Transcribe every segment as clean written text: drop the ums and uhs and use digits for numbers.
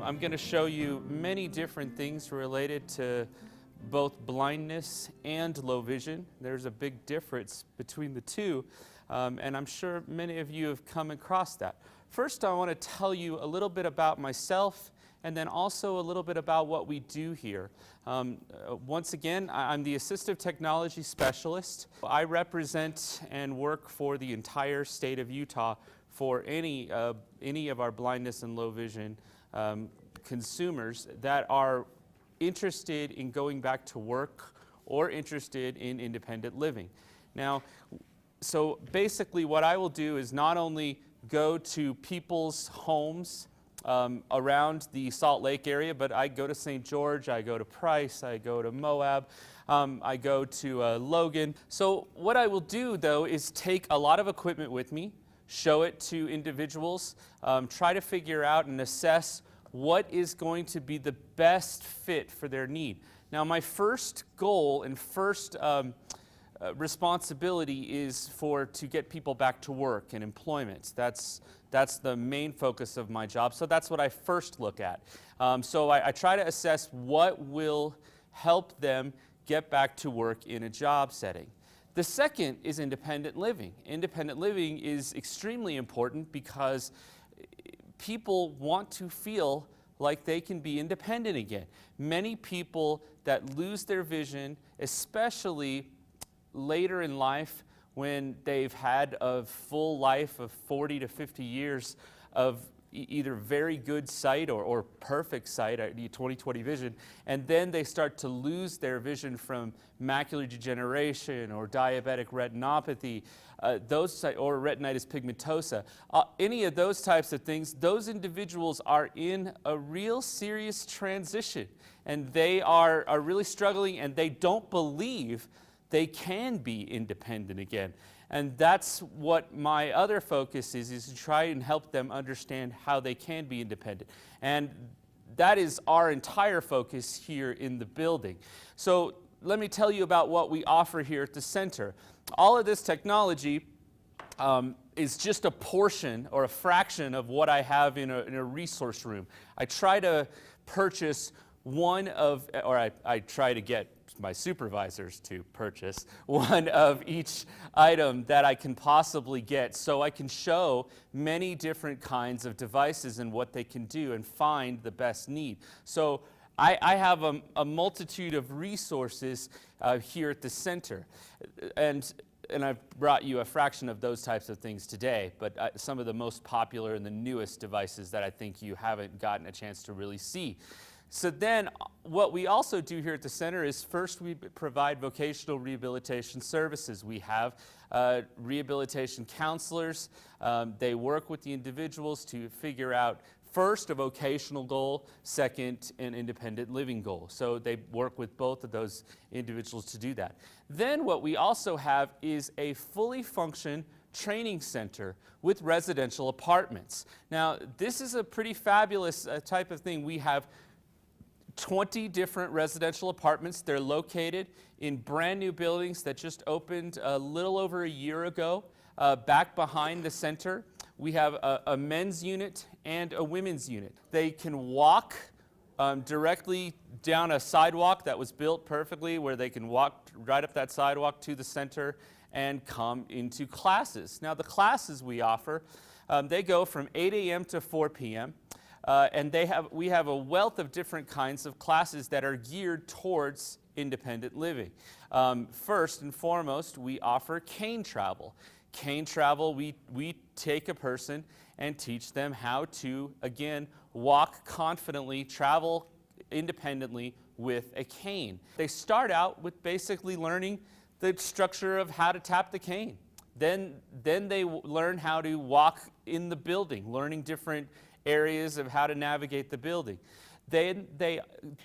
I'm going to show you many different things related to both blindness and low vision. There's a big difference between the two, and I'm sure many of you have come across that. First, I want to tell you a little bit about myself, and then also a little bit about what we do here. Once again, I'm the Assistive Technology Specialist. I represent and work for the entire state of Utah for any of our blindness and low vision consumers that are interested in going back to work or interested in independent living. Now, so basically what I will do is not only go to people's homes around the Salt Lake area, but I go to St. George, I go to Price, I go to Moab, I go to Logan. So what I will do though is take a lot of equipment with me, show it to individuals, try to figure out and assess what is going to be the best fit for their need. Now my first goal and first responsibility is to get people back to work and employment. That's the main focus of my job, so that's what I first look at. So I try to assess what will help them get back to work in a job setting. The second is independent living. Independent living is extremely important because people want to feel like they can be independent again. Many people that lose their vision, especially later in life when they've had a full life of 40 to 50 years of either very good sight or perfect sight, 20/20 vision, and then they start to lose their vision from macular degeneration or diabetic retinopathy, or retinitis pigmentosa. Any of those types of things, those individuals are in a real serious transition, and they are really struggling, and they don't believe they can be independent again. And that's what my other focus is to try and help them understand how they can be independent. And that is our entire focus here in the building. So let me tell you about what we offer here at the center. All of this technology is just a portion or a fraction of what I have in a resource room. I try to purchase I try to get my supervisors to purchase one of each item that I can possibly get, so I can show many different kinds of devices and what they can do and find the best need. So I have a multitude of resources here at the center, and I've brought you a fraction of those types of things today, but some of the most popular and the newest devices that I think you haven't gotten a chance to really see. So then what we also do here at the center is first we provide vocational rehabilitation services. We have rehabilitation counselors. They work with the individuals to figure out first a vocational goal, second an independent living goal. So they work with both of those individuals to do that. Then what we also have is a fully functioning training center with residential apartments. Now this is a pretty fabulous type of thing. We have 20 different residential apartments. They're located in brand new buildings that just opened a little over a year ago. Back behind the center, we have a men's unit and a women's unit. They can walk directly down a sidewalk that was built perfectly, where they can walk right up that sidewalk to the center and come into classes. Now the classes we offer, they go from 8 a.m. to 4 p.m. And we have a wealth of different kinds of classes that are geared towards independent living. First and foremost, we offer cane travel. Cane travel, we take a person and teach them how to, again, walk confidently, travel independently with a cane. They start out with basically learning the structure of how to tap the cane. Then they learn how to walk in the building, learning different areas of how to navigate the building. Then they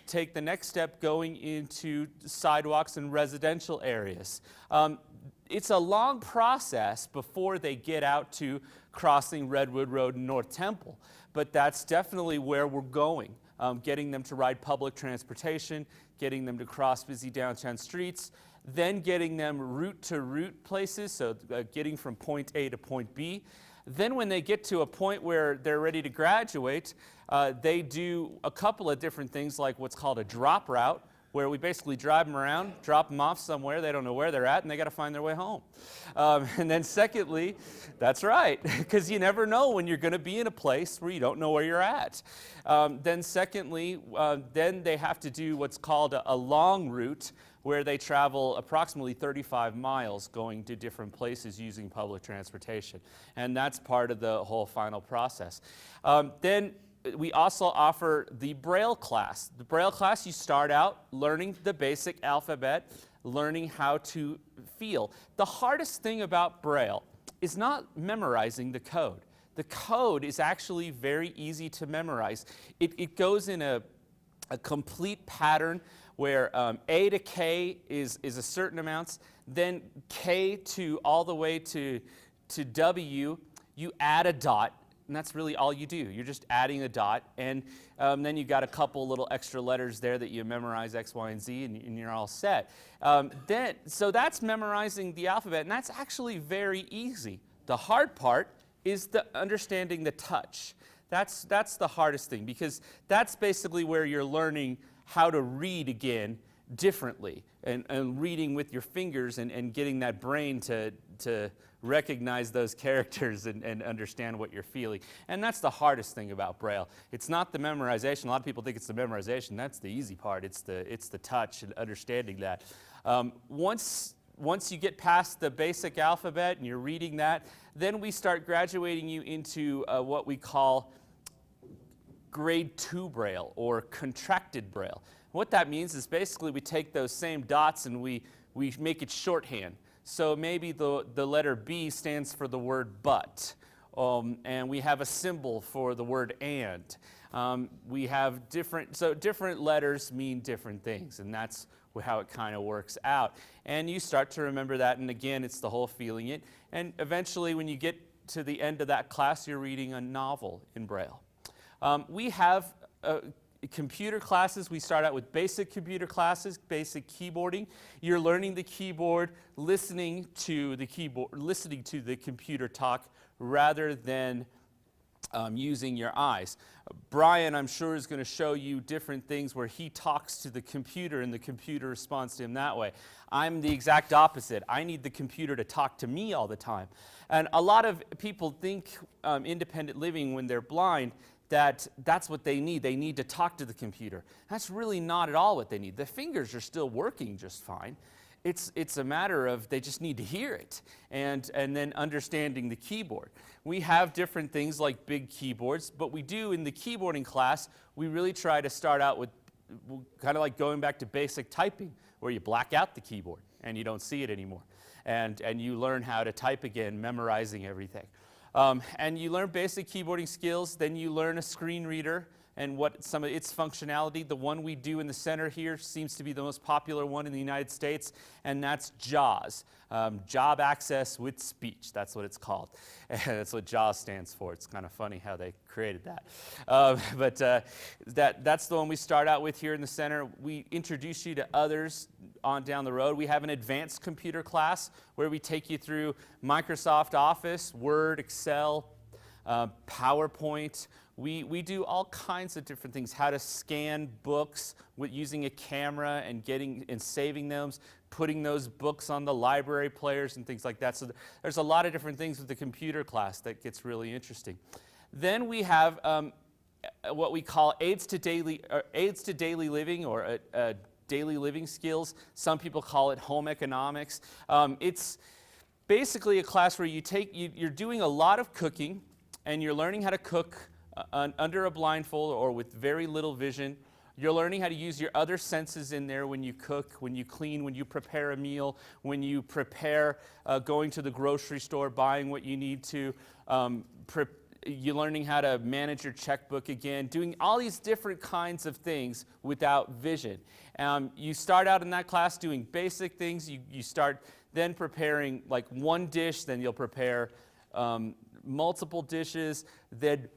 take the next step going into sidewalks and residential areas. It's a long process before they get out to crossing Redwood Road and North Temple, but that's definitely where we're going. Getting them to ride public transportation, getting them to cross busy downtown streets, then getting them route to route places, so getting from point A to point B. Then when they get to a point where they're ready to graduate, they do a couple of different things like what's called a drop route, where we basically drive them around, drop them off somewhere, they don't know where they're at, and they got to find their way home. And then secondly, that's right, because you never know when you're going to be in a place where you don't know where you're at. Then secondly, then they have to do what's called a long route, where they travel approximately 35 miles going to different places using public transportation. And that's part of the whole final process. Then we also offer the Braille class. The Braille class, you start out learning the basic alphabet, learning how to feel. The hardest thing about Braille is not memorizing the code. The code is actually very easy to memorize. It goes in a complete pattern where A to K is a certain amounts, then K to all the way to W, you add a dot, and that's really all you do. You're just adding a dot, and then you've got a couple little extra letters there that you memorize X, Y, and Z, and you're all set. So that's memorizing the alphabet, and that's actually very easy. The hard part is understanding the touch. That's the hardest thing, because that's basically where you're learning how to read again differently, and reading with your fingers and getting that brain to recognize those characters and understand what you're feeling. And that's the hardest thing about Braille. It's not the memorization. A lot of people think it's the memorization. That's the easy part. It's the touch and understanding that. Once you get past the basic alphabet and you're reading that, then we start graduating you into what we call grade 2 Braille, or contracted Braille. What that means is basically we take those same dots and we make it shorthand. So maybe the letter B stands for the word but, and we have a symbol for the word and. We have different letters mean different things, and that's how it kind of works out. And you start to remember that, and again, it's the whole feeling it. And eventually, when you get to the end of that class, you're reading a novel in Braille. We have computer classes. We start out with basic computer classes, basic keyboarding. You're learning the keyboard, listening to the computer talk rather than using your eyes. Brian, I'm sure, is going to show you different things where he talks to the computer and the computer responds to him that way. I'm the exact opposite. I need the computer to talk to me all the time. And a lot of people think independent living, when they're blind, that's what they need. They need to talk to the computer. That's really not at all what they need. The fingers are still working just fine. It's a matter of they just need to hear it, and then understanding the keyboard. We have different things like big keyboards, but we do in the keyboarding class, we really try to start out with kind of like going back to basic typing, where you black out the keyboard and you don't see it anymore. And you learn how to type again, memorizing everything. And you learn basic keyboarding skills, then you learn a screen reader and what some of its functionality. The one we do in the center here seems to be the most popular one in the United States, and that's JAWS, Job Access with Speech. That's what it's called. And that's what JAWS stands for. It's kind of funny how they created that. That's the one we start out with here in the center. We introduce you to others on down the road. We have an advanced computer class where we take you through Microsoft Office, Word, Excel, PowerPoint. We do all kinds of different things, how to scan books with using a camera and saving them, putting those books on the library players and things like that. So there's a lot of different things with the computer class that gets really interesting. Then we have what we call aids to daily living, or daily living skills. Some people call it home economics. It's basically a class where you're doing a lot of cooking, and you're learning how to cook under a blindfold or with very little vision. You're learning how to use your other senses in there when you cook, when you clean, when you prepare a meal, when you prepare going to the grocery store, buying what you need to. You're learning how to manage your checkbook again, doing all these different kinds of things without vision. You start out in that class doing basic things. You start then preparing like one dish, then you'll prepare multiple dishes. Then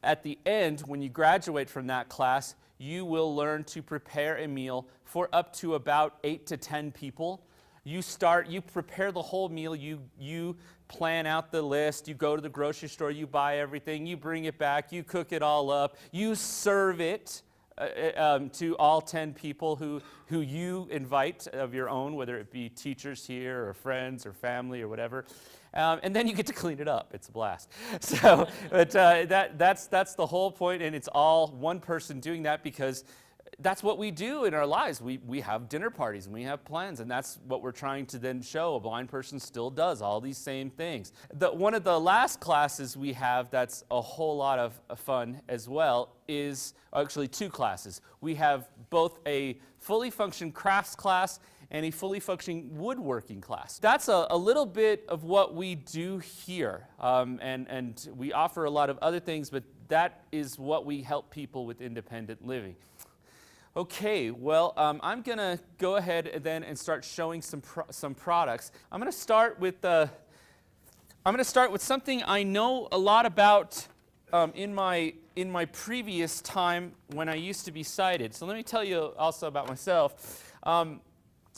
at the end, when you graduate from that class, you will learn to prepare a meal for up to about 8 to 10 people. You prepare the whole meal, you plan out the list, you go to the grocery store, you buy everything, you bring it back, you cook it all up, you serve it to all 10 people who you invite of your own, whether it be teachers here or friends or family or whatever. And then you get to clean it up. It's a blast. So, but that's the whole point, and it's all one person doing that because that's what we do in our lives. We have dinner parties and we have plans, and that's what we're trying to then show. A blind person still does all these same things. One of the last classes we have that's a whole lot of fun as well is actually 2 classes. We have both a fully functioning crafts class and a fully functioning woodworking class. That's a little bit of what we do here, and we offer a lot of other things, but that is what we help people with independent living. Okay, well, I'm going to go ahead then and start showing some products. I'm going to start with something I know a lot about in my previous time when I used to be sighted. So let me tell you also about myself.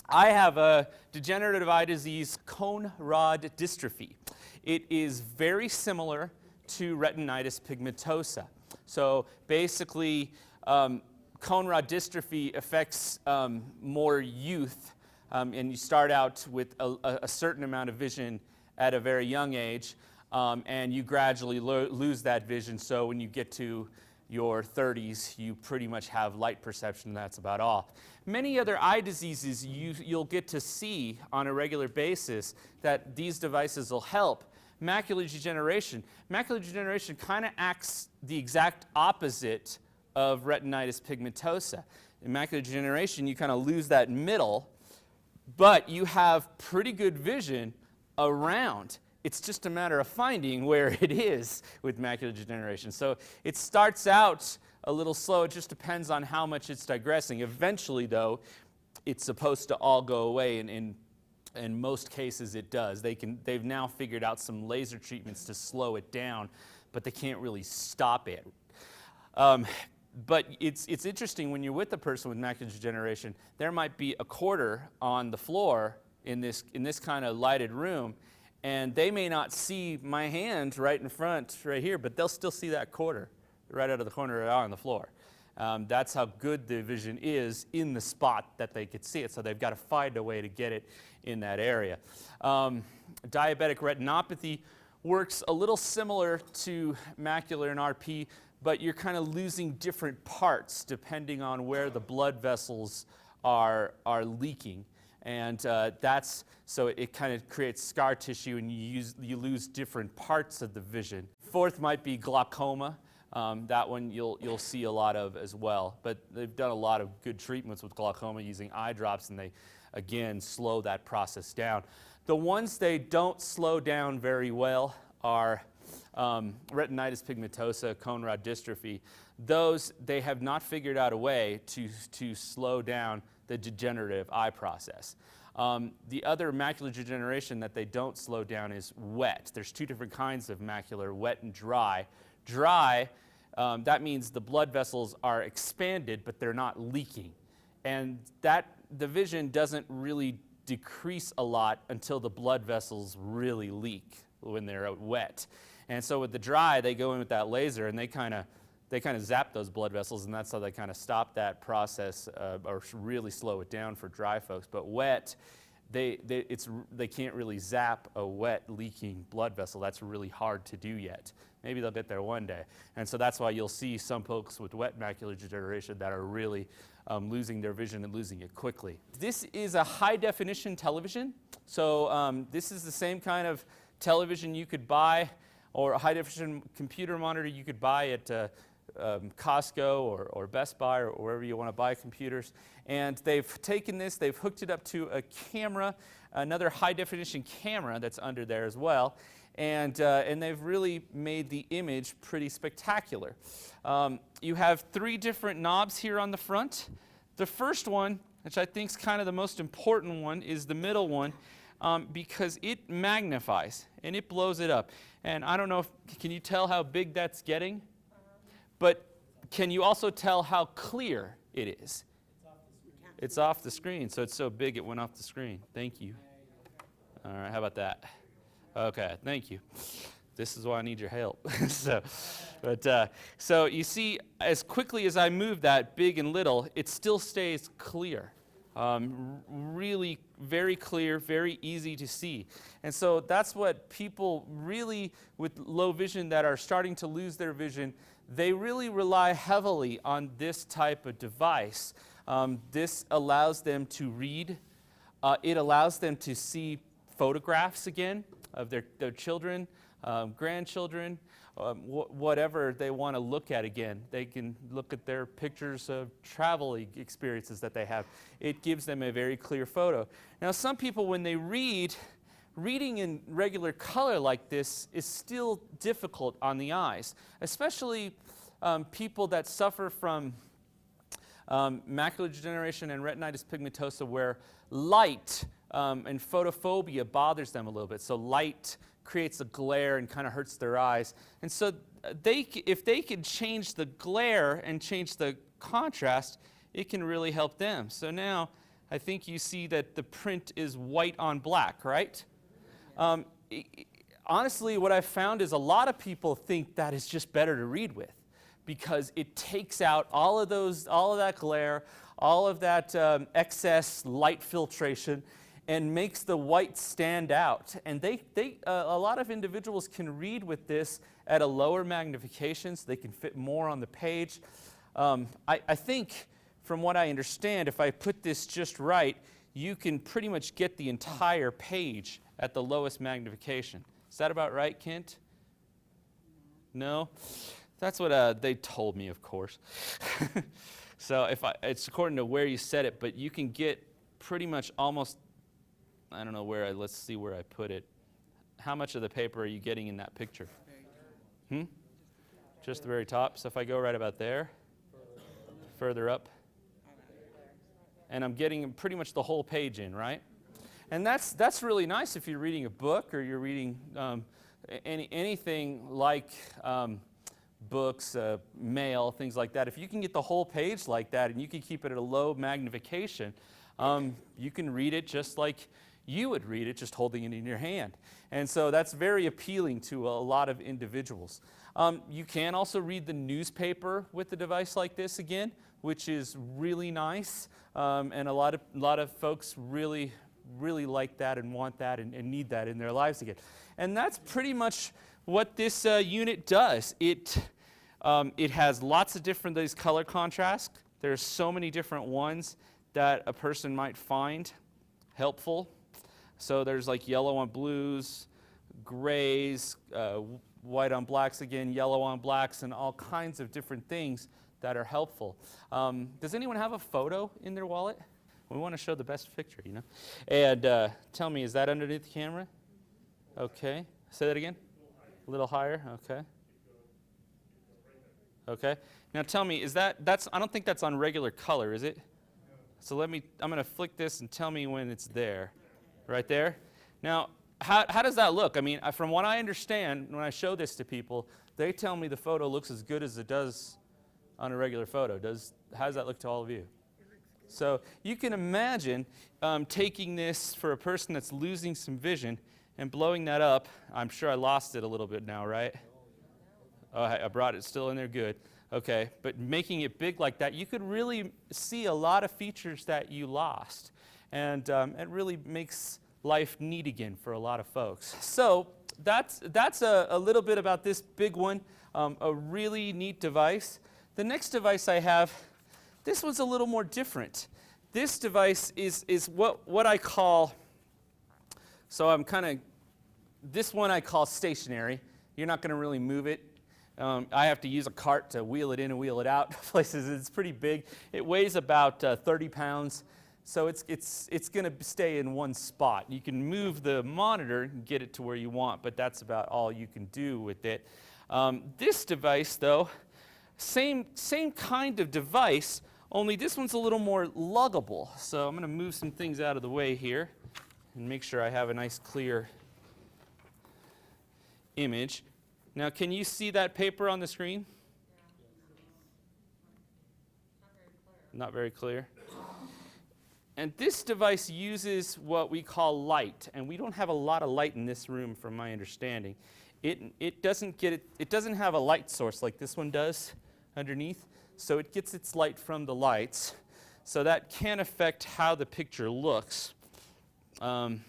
I have a degenerative eye disease, cone rod dystrophy. It is very similar to retinitis pigmentosa. So basically, cone rod dystrophy affects more youth, and you start out with a certain amount of vision at a very young age, and you gradually lose that vision. So when you get to your 30s, you pretty much have light perception, and that's about all. Many other eye diseases you'll get to see on a regular basis that these devices will help. Macular degeneration. Macular degeneration kind of acts the exact opposite of retinitis pigmentosa. In macular degeneration, you kind of lose that middle, but you have pretty good vision around. It's just a matter of finding where it is with macular degeneration. So it starts out a little slow. It just depends on how much it's digressing. Eventually, though, it's supposed to all go away, and in most cases it does. They've now figured out some laser treatments to slow it down, but they can't really stop it. But it's interesting when you're with a person with macular degeneration, there might be a quarter on the floor in this kind of lighted room, and they may not see my hand right in front, right here, but they'll still see that quarter right out of the corner on the floor. That's how good the vision is in the spot that they could see it, so they've got to find a way to get it in that area. Diabetic retinopathy works a little similar to macular and RP, but you're kind of losing different parts depending on where the blood vessels are leaking. And so it kind of creates scar tissue, and you lose different parts of the vision. Fourth might be glaucoma. That one you'll see a lot of as well. But they've done a lot of good treatments with glaucoma using eye drops, and they, again, slow that process down. The ones they don't slow down very well are retinitis pigmentosa, cone rod dystrophy. Those, they have not figured out a way to slow down the degenerative eye process. The other macular degeneration that they don't slow down is wet. There's 2 different kinds of macular, wet and dry. Dry, that means the blood vessels are expanded, but they're not leaking. And the vision doesn't really decrease a lot until the blood vessels really leak when they're wet. And so with the dry, they go in with that laser, and they kind of zap those blood vessels, and that's how they kind of stop that process or really slow it down for dry folks. But wet, they can't really zap a wet leaking blood vessel. That's really hard to do yet. Maybe they'll get there one day. And so that's why you'll see some folks with wet macular degeneration that are really losing their vision and losing it quickly. This is a high definition television. So this is the same kind of television you could buy, or a high definition computer monitor you could buy at Costco or Best Buy or wherever you want to buy computers. And they've taken this, they've hooked it up to a camera, another high definition camera that's under there as well. And they've really made the image pretty spectacular. You have 3 different knobs here on the front. The first one, which I think is kind of the most important one, is the middle one, because it magnifies and it blows it up. And I don't know can you tell how big that's getting? But can you also tell how clear it is? It's off the screen, so it's so big it went off the screen. Thank you. All right, how about that? Okay, thank you. This is why I need your help. So you see, as quickly as I move that big and little, it still stays clear. Really very clear, very easy to see. And so that's what people really with low vision that are starting to lose their vision, they really rely heavily on this type of device. This allows them to read. It allows them to see photographs again of their children, grandchildren, whatever they want to look at again. They can look at their pictures of travel experiences that they have. It gives them a very clear photo. Now, some people, when they reading in regular color like this is still difficult on the eyes, especially people that suffer from macular degeneration and retinitis pigmentosa, where light and photophobia bothers them a little bit. So light creates a glare and kind of hurts their eyes. And so if they could change the glare and change the contrast, it can really help them. So now I think you see that the print is white on black, right? Honestly, what I've found is a lot of people think that is just better to read with, because it takes out all of that glare, all of that excess light filtration, and makes the white stand out. And a lot of individuals can read with this at a lower magnification, so they can fit more on the page. I think, from what I understand, if I put this just right, you can pretty much get the entire page at the lowest magnification. Is that about right, Kent? No? That's what they told me, of course. So it's according to where you set it, but you can get pretty much almost, I don't know where, let's see where I put it. How much of the paper are you getting in that picture? Just the very top. So if I go right about there, further up, and I'm getting pretty much the whole page in, right? And that's really nice if you're reading a book or you're reading anything like books, mail, things like that. If you can get the whole page like that and you can keep it at a low magnification, you can read it just like you would read it, just holding it in your hand. And so that's very appealing to a lot of individuals. You can also read the newspaper with a device like this again, which is really nice. And a lot of folks really like that and want that and need that in their lives again. And that's pretty much what this unit does. It has lots of different these color contrasts. There's so many different ones that a person might find helpful. So there's like yellow on blues, grays, white on blacks again, yellow on blacks, and all kinds of different things that are helpful. Does anyone have a photo in their wallet? We want to show the best picture, you know. And tell me, is that underneath the camera? Okay. Say that again. A little higher. Okay. Okay. Now tell me, that's I don't think that's on regular color, is it? So I'm going to flick this and tell me when it's there. Right there. How does that look? I mean, from what I understand, when I show this to people, they tell me the photo looks as good as it does on a regular photo. How does that look to all of you? So you can imagine taking this for a person that's losing some vision and blowing that up. I'm sure I lost it a little bit now, right? Oh, I brought it still in there, good. Okay, but making it big like that, you could really see a lot of features that you lost. And it really makes life neat again for a lot of folks. So that's a little bit about this big one, a really neat device. The next device I have, this one's a little more different. This device is what I call, this one I call stationary. You're not going to really move it. I have to use a cart to wheel it in and wheel it out places. It's pretty big. It weighs about 30 pounds. So it's going to stay in one spot. You can move the monitor and get it to where you want, but that's about all you can do with it. This device, though, same kind of device, only this one's a little more luggable. So I'm going to move some things out of the way here and make sure I have a nice clear image. Now, can you see that paper on the screen? Not very clear. And this device uses what we call light, and we don't have a lot of light in this room from my understanding. It doesn't have a light source like this one does underneath, so it gets its light from the lights. So that can affect how the picture looks. Let's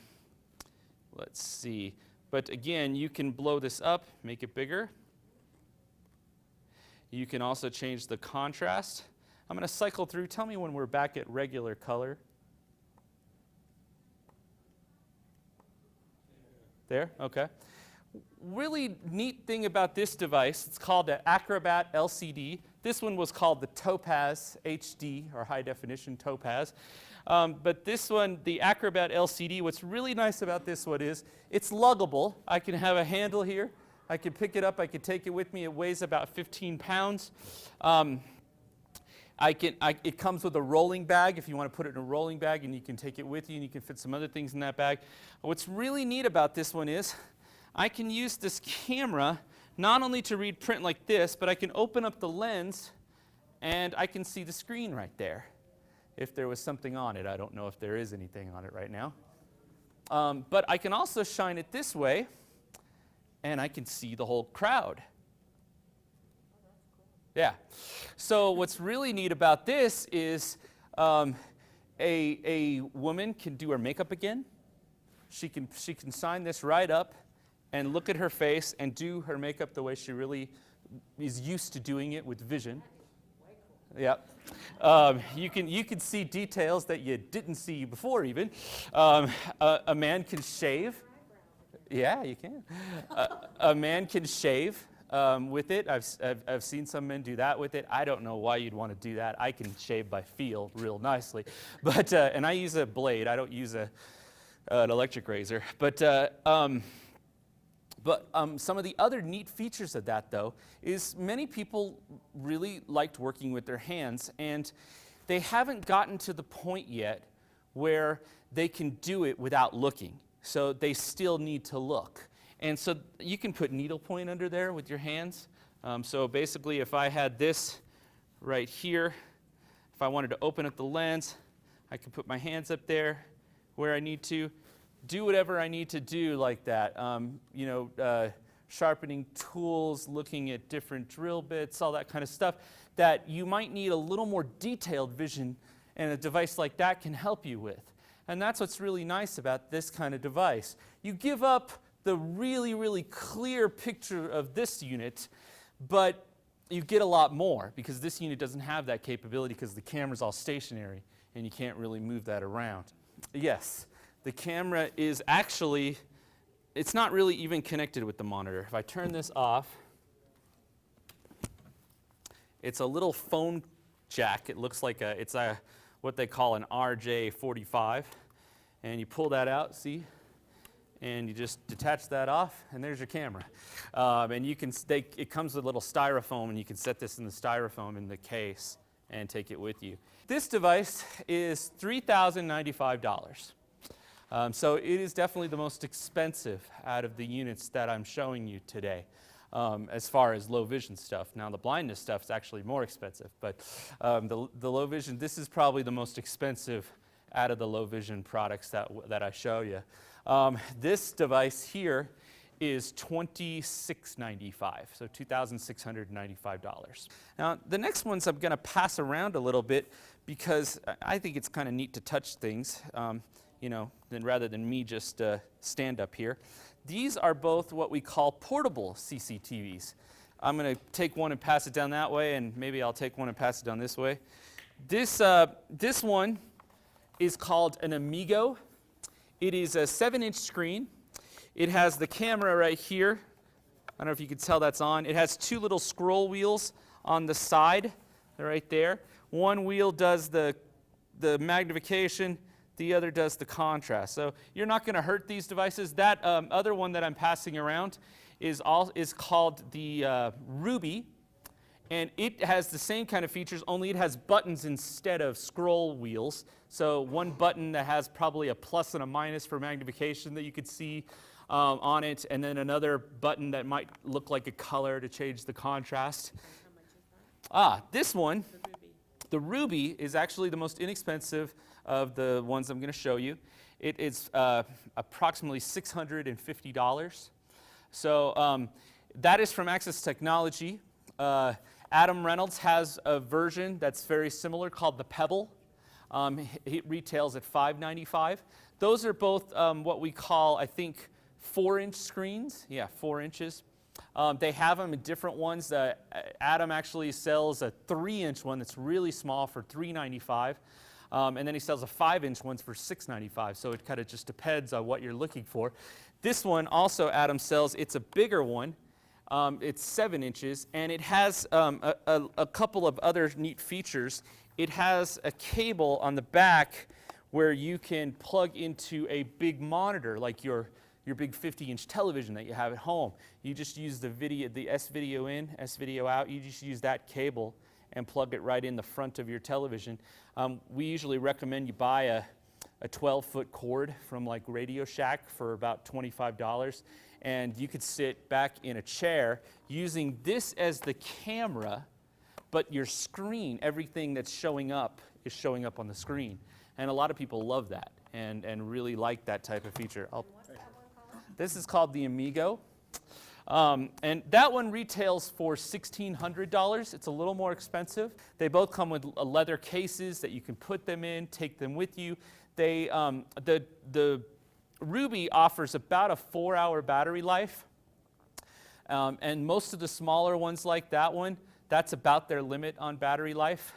see. But again, you can blow this up, make it bigger. You can also change the contrast. I'm going to cycle through. Tell me when we're back at regular color. There? Okay. Really neat thing about this device, it's called the Acrobat LCD. This one was called the Topaz HD, or high definition Topaz. But this one, the Acrobat LCD, what's really nice about this one is it's luggable. I can have a handle here. I can pick it up. I can take it with me. It weighs about 15 pounds. It comes with a rolling bag if you want to put it in a rolling bag, and you can take it with you, and you can fit some other things in that bag. What's really neat about this one is I can use this camera not only to read print like this, but I can open up the lens, and I can see the screen right there. If there was something on it. I don't know if there is anything on it right now. But I can also shine it this way, and I can see the whole crowd. Yeah. So what's really neat about this is a woman can do her makeup again. She can sign this right up and look at her face and do her makeup the way she really is used to doing it with vision. Yeah. You can see details that you didn't see before even. A man can shave. Yeah, you can. A man can shave with it. I've seen some men do that with it. I don't know why you'd want to do that. I can shave by feel real nicely. But, and I use a blade. I don't use an electric razor. But some of the other neat features of that, though, is many people really liked working with their hands, and they haven't gotten to the point yet where they can do it without looking. So they still need to look. And so you can put needlepoint under there with your hands. So basically, if I had this right here, if I wanted to open up the lens, I could put my hands up there where I need to. Do whatever I need to do like that. Sharpening tools, looking at different drill bits, all that kind of stuff that you might need a little more detailed vision, and a device like that can help you with. And that's what's really nice about this kind of device. You give up the really, really clear picture of this unit, but you get a lot more because this unit doesn't have that capability because the camera's all stationary and you can't really move that around. Yes. The camera is actually, it's not really even connected with the monitor. If I turn this off, it's a little phone jack. It looks like it's what they call an RJ45. And you pull that out, see? And you just detach that off, and there's your camera. And you can it comes with a little styrofoam, and you can set this in the styrofoam in the case and take it with you. This device is $3,095. So it is definitely the most expensive out of the units that I'm showing you today, as far as low vision stuff. Now the blindness stuff is actually more expensive, but the low vision, this is probably the most expensive out of the low vision products that I show you. This device here is $2,695, so $2,695. Now the next ones I'm going to pass around a little bit because I think it's kind of neat to touch things. Then rather than me just stand up here. These are both what we call portable CCTVs. I'm going to take one and pass it down that way, and maybe I'll take one and pass it down this way. This one is called an Amigo. It is a 7-inch screen. It has the camera right here. I don't know if you can tell that's on. It has two little scroll wheels on the side, right there. One wheel does the magnification. The other does the contrast. So you're not going to hurt these devices. That other one that I'm passing around is called the Ruby, and it has the same kind of features, only it has buttons instead of scroll wheels. So one button that has probably a plus and a minus for magnification that you could see on it, and then another button that might look like a color to change the contrast. This one, the Ruby, is actually the most inexpensive of the ones I'm going to show you. It is approximately $650. So that is from Access Technology. Adam Reynolds has a version that's very similar called the Pebble. It retails at $595. Those are both what we call, I think, 4-inch screens. Yeah, 4 inches. They have them in different ones. Adam actually sells a 3-inch one that's really small for $395. And then he sells a 5-inch one for $695. So it kind of just depends on what you're looking for. This one also Adam sells. It's a bigger one. It's 7 inches, and it has a couple of other neat features. It has a cable on the back where you can plug into a big monitor, like your big 50-inch television that you have at home. You just use the S-video in, S-video out. You just use that cable and plug it right in the front of your television. We usually recommend you buy a 12-foot cord from like Radio Shack for about $25. And you could sit back in a chair using this as the camera, but your screen, everything that's showing up is showing up on the screen. And a lot of people love that and really like that type of feature. What's that one called? This is called the Amigo. And that one retails for $1,600. It's a little more expensive. They both come with leather cases that you can put them in, take them with you. They, the Ruby offers about a 4-hour battery life. And most of the smaller ones like that one, that's about their limit on battery life.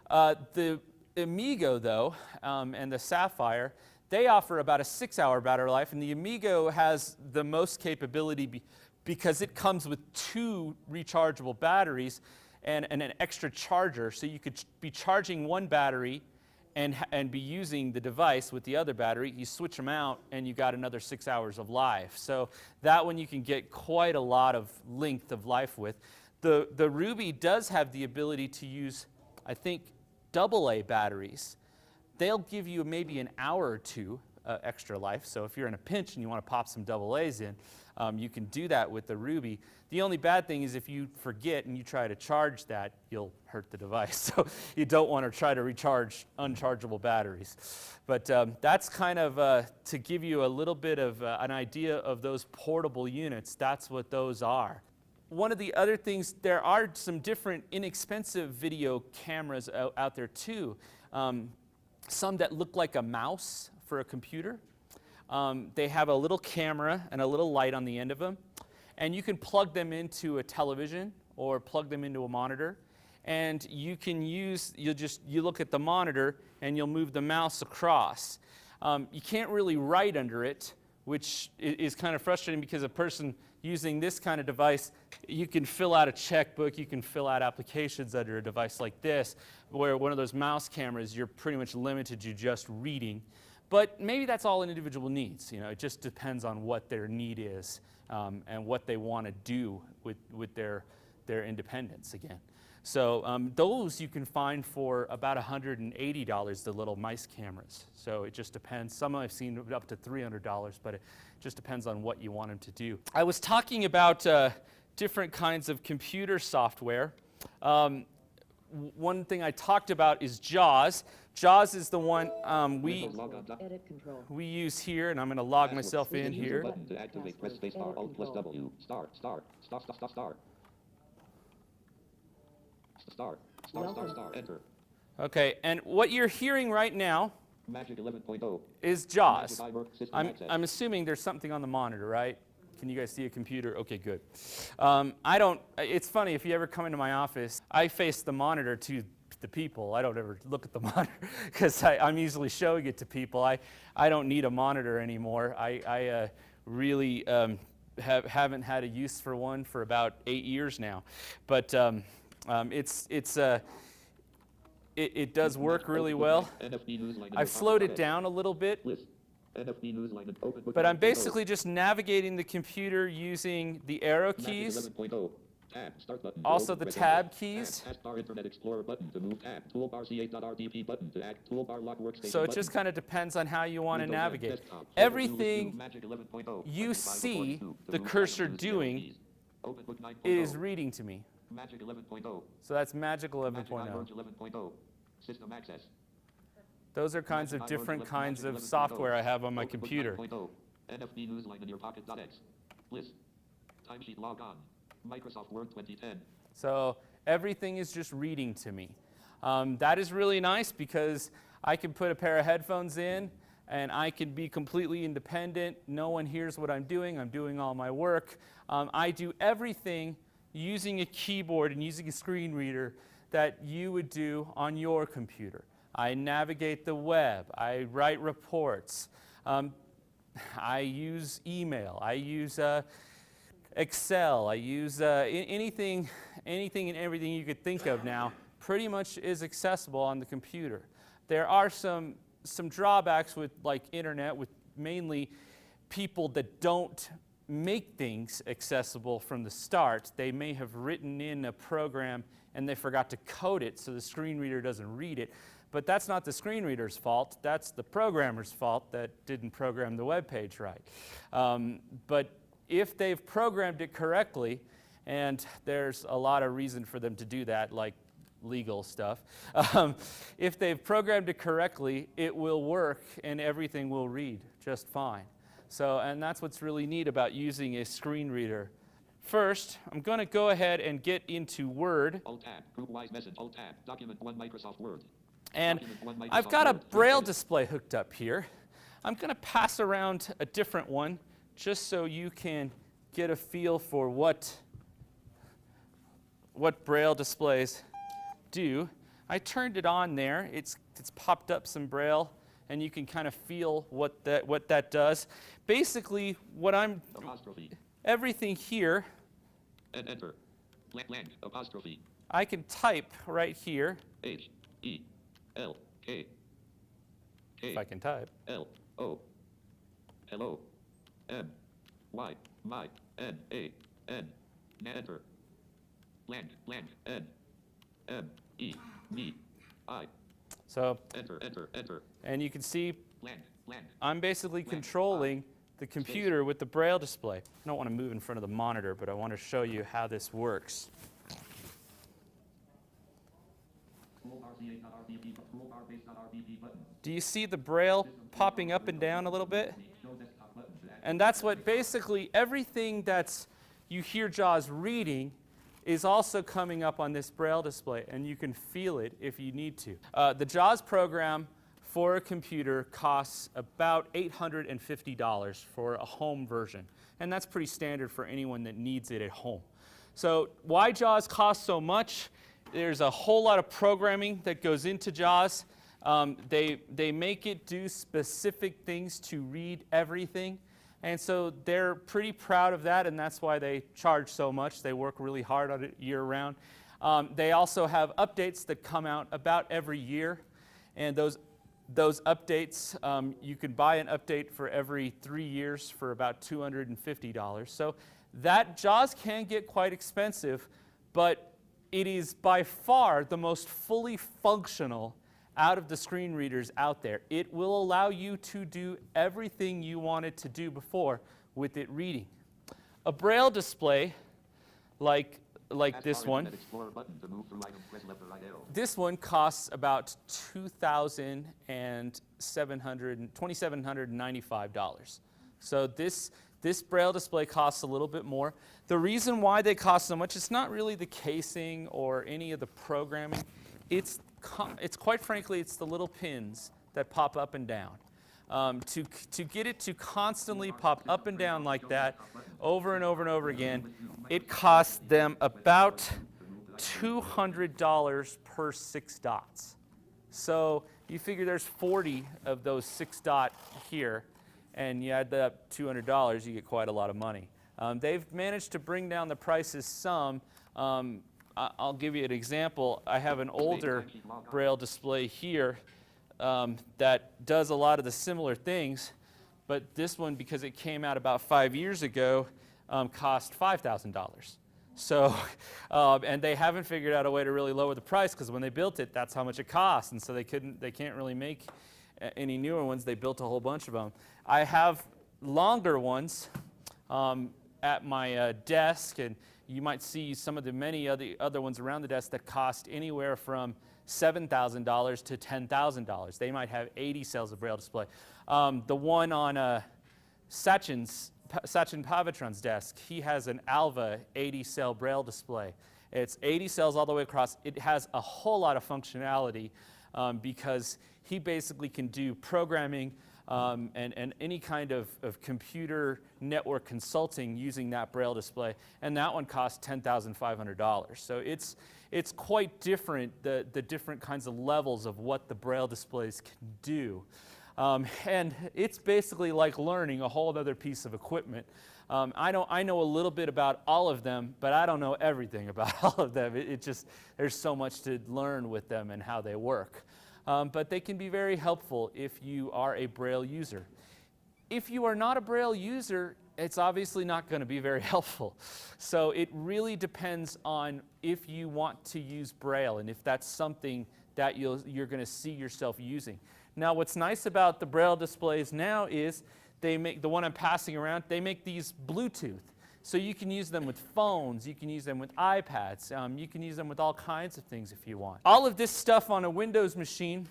The Amigo, though, and the Sapphire, they offer about a 6-hour battery life. And the Amigo has the most capability because it comes with 2 rechargeable batteries and an extra charger. So you could be charging one battery and be using the device with the other battery. You switch them out and you got another 6 hours of life. So that one you can get quite a lot of length of life with. The Ruby does have the ability to use, I think, AA batteries. They'll give you maybe an hour or two extra life. So if you're in a pinch and you want to pop some AA's in, you can do that with the Ruby. The only bad thing is if you forget and you try to charge that, you'll hurt the device. So you don't want to try to recharge unchargeable batteries. But that's kind of to give you a little bit of an idea of those portable units. That's what those are. One of the other things, there are some different inexpensive video cameras out there too. Some that look like a mouse for a computer. They have a little camera and a little light on the end of them. And you can plug them into a television or plug them into a monitor. And you can use, you look at the monitor and you'll move the mouse across. You can't really write under it, which is kind of frustrating because a person using this kind of device, you can fill out a checkbook, you can fill out applications under a device like this, where one of those mouse cameras, you're pretty much limited to just reading. But maybe that's all an individual needs. You know, it just depends on what their need is and what they want to do with their independence again. So those you can find for about $180, the little mice cameras. So it just depends. Some I've seen up to $300, but it just depends on what you want them to do. I was talking about different kinds of computer software. One thing I talked about is JAWS. JAWS is the one we use here, and I'm going to log myself in here. Button to activate, press spacebar, Alt plus W, start, enter. Okay, and what you're hearing right now Magic 11.0 is JAWS. I'm I'm assuming there's something on the monitor, right? Can you guys see a computer? Okay, good. It's funny, if you ever come into my office, I face the monitor to the people. I don't ever look at the monitor because I'm usually showing it to people. I don't need a monitor anymore. I really haven't had a use for one for about 8 years now. But it does work really well. I've slowed it down a little bit. But I'm basically just navigating the computer using the arrow keys, also the tab keys. So it just kind of depends on how you want to navigate. Everything you see the cursor doing is reading to me. Magic 11.0. So that's Magic 11.0. System access. Those are kinds of different kinds of software I have on my computer. NFB Newsline in your pocket.x. List. Timesheet log on. Microsoft Word 2010. So everything is just reading to me. That is really nice because I can put a pair of headphones in and I can be completely independent. No one hears what I'm doing all my work. I do everything using a keyboard and using a screen reader that you would do on your computer. I navigate the web, I write reports, I use email, I use Excel, I use anything and everything you could think of now pretty much is accessible on the computer. There are some drawbacks with like internet, with mainly people that don't make things accessible from the start. They may have written in a program and they forgot to code it so the screen reader doesn't read it. But that's not the screen reader's fault. That's the programmer's fault that didn't program the web page right. But if they've programmed it correctly, and there's a lot of reason for them to do that, like legal stuff, if they've programmed it correctly, it will work and everything will read just fine. So, and that's what's really neat about using a screen reader. First, I'm going to go ahead and get into Word. Alt-Tab, Group-wise message, Alt-Tab, Document 1 Microsoft Word. And I've got a Braille display hooked up here. I'm going to pass around a different one just so you can get a feel for what Braille displays do. I turned it on there. It's popped up some Braille, and you can kind of feel what that does. Basically, Apostrophe. Everything here, And enter. Blank, apostrophe. I can type right here. H, E, L, K. If I can type. L, O. Hello. M, Y, my, N, A, N. Enter. Blank, N. M, E, me, I. So, enter. And you can see Blank. I'm basically controlling the computer with the Braille display. I don't want to move in front of the monitor, but I want to show you how this works. Do you see the Braille popping up and down a little bit? And that's what basically everything that's you hear JAWS reading is also coming up on this Braille display, and you can feel it if you need to. The JAWS program for a computer costs about $850 for a home version, and that's pretty standard for anyone that needs it at home. So why JAWS costs so much? There's a whole lot of programming that goes into JAWS. They make it do specific things to read everything, and so they're pretty proud of that, and that's why they charge so much. They work really hard on it year-round. They also have updates that come out about every year, and those updates, you can buy an update for every 3 years for about $250. So that JAWS can get quite expensive, but it is by far the most fully functional out of the screen readers out there. It will allow you to do everything you wanted to do before with it reading. A Braille display, like this one, this one costs about $2,795. So this Braille display costs a little bit more. The reason why they cost so much, it's not really the casing or any of the programming. It's quite frankly, it's the little pins that pop up and down. To get it to constantly pop up and down like that over and over and over again, it costs them about $200 per 6 dots. So you figure there's 40 of those 6 dot here, and you add that up $200, you get quite a lot of money. They've managed to bring down the prices some. I'll give you an example. I have an older Braille display here that does a lot of the similar things, but this one, because it came out about 5 years ago, cost $5,000. So, and they haven't figured out a way to really lower the price, because when they built it, that's how much it cost, and so they can't really make any newer ones. They built a whole bunch of them. I have longer ones at my desk, and you might see some of the many other ones around the desk that cost anywhere from $7,000 to $10,000. They might have 80 cells of Braille display. The one on Sachin Pavitron's desk, he has an Alva 80-cell Braille display. It's 80 cells all the way across. It has a whole lot of functionality because he basically can do programming and any kind of computer network consulting using that Braille display, and that one costs $10,500. So it's quite different, the different kinds of levels of what the Braille displays can do. And it's basically like learning a whole other piece of equipment. I know a little bit about all of them, but I don't know everything about all of them. There's so much to learn with them and how they work. But they can be very helpful if you are a Braille user. If you are not a Braille user, it's obviously not going to be very helpful. So it really depends on if you want to use Braille and if that's something that you're going to see yourself using. Now, what's nice about the Braille displays now is they make, the one I'm passing around, they make these Bluetooth. So you can use them with phones, you can use them with iPads, you can use them with all kinds of things if you want. All of this stuff on a Windows machine,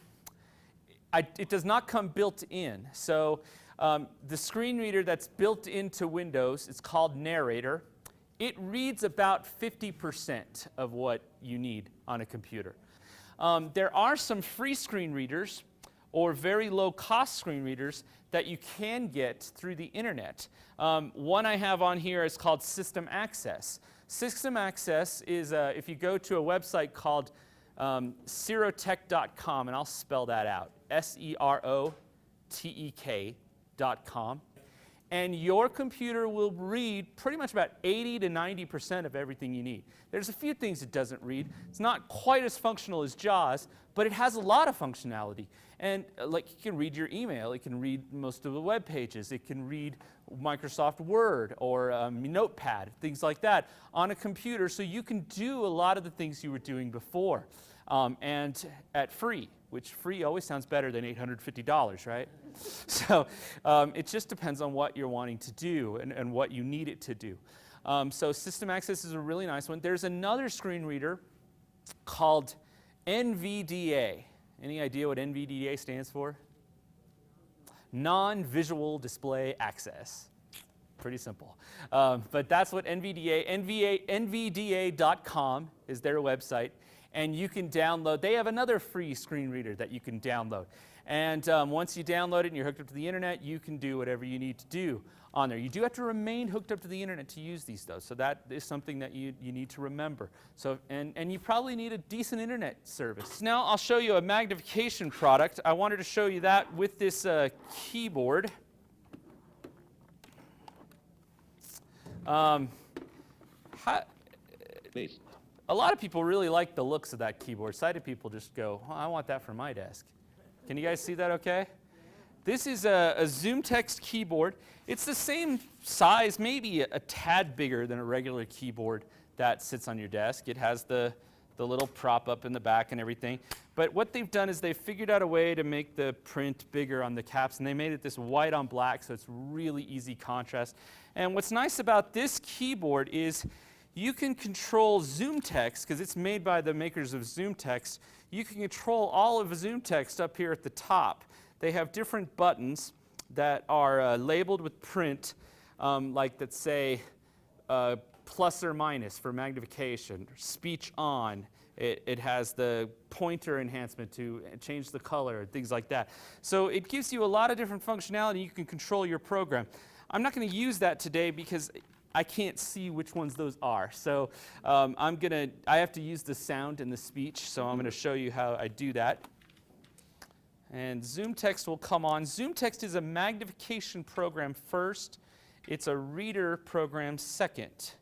it does not come built in. So the screen reader that's built into Windows, it's called Narrator. It reads about 50% of what you need on a computer. There are some free screen readers or very low-cost screen readers that you can get through the internet. One I have on here is called System Access. System Access is, if you go to a website called serotech.com, and I'll spell that out, SEROTEK.com, and your computer will read pretty much about 80 to 90% of everything you need. There's a few things it doesn't read. It's not quite as functional as JAWS, but it has a lot of functionality. And like, you can read your email, it can read most of the web pages, it can read Microsoft Word or Notepad, things like that on a computer, so you can do a lot of the things you were doing before. And at free, which free always sounds better than $850, right? So it just depends on what you're wanting to do and what you need it to do. So System Access is a really nice one. There's another screen reader called NVDA. Any idea what NVDA stands for? Non-Visual Display Access. Pretty simple. But that's what NVDA.com is their website. And you can download, they have another free screen reader that you can download. And once you download it and you're hooked up to the internet, you can do whatever you need to do on there. You do have to remain hooked up to the internet to use these, though. So that is something that you need to remember. So, and you probably need a decent internet service. Now I'll show you a magnification product. I wanted to show you that with this keyboard. A lot of people really like the looks of that keyboard. Sighted people just go, oh, I want that for my desk. Can you guys see that okay? This is a ZoomText keyboard. It's the same size, maybe a tad bigger than a regular keyboard that sits on your desk. It has the little prop up in the back and everything. But what they've done is they've figured out a way to make the print bigger on the caps, and they made it this white on black, so it's really easy contrast. And what's nice about this keyboard is you can control ZoomText, because it's made by the makers of ZoomText. You can control all of ZoomText up here at the top. They have different buttons that are labeled with print, like that say plus or minus for magnification, speech on. It has the pointer enhancement to change the color, things like that. So it gives you a lot of different functionality. You can control your program. I'm not going to use that today because I can't see which ones those are. So I have to use the sound and the speech, so I'm going to show you how I do that. And ZoomText will come on. ZoomText is a magnification program first. It's a reader program second.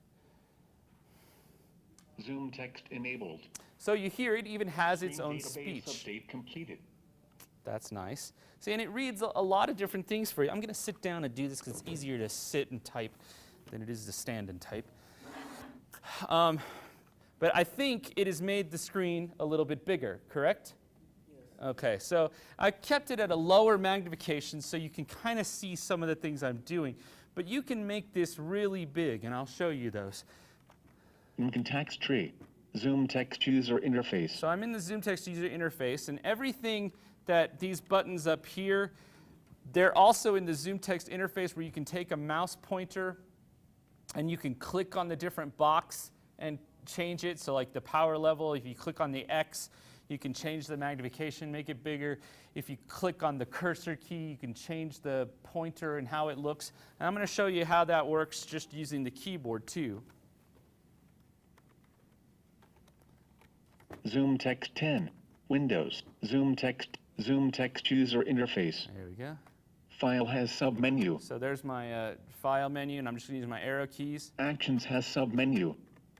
ZoomText enabled. So you hear it even has its own speech. Update completed. That's nice. See, and it reads a lot of different things for you. I'm going to sit down and do this because it's easier to sit and type than it is to stand and type. But I think it has made the screen a little bit bigger, correct? Yes. Okay, so I kept it at a lower magnification so you can kind of see some of the things I'm doing. But you can make this really big, and I'll show you those. In context tree, Zoom text user interface. So I'm in the Zoom text user interface, and everything that these buttons up here, they're also in the Zoom text interface where you can take a mouse pointer and you can click on the different box and change it. So like the power level, if you click on the X, you can change the magnification, make it bigger. If you click on the cursor key, you can change the pointer and how it looks. And I'm going to show you how that works just using the keyboard too. Zoom text 10. Windows. Zoom text user interface. There we go. File has submenu. So there's my file menu, and I'm just going to use my arrow keys. Actions has submenu.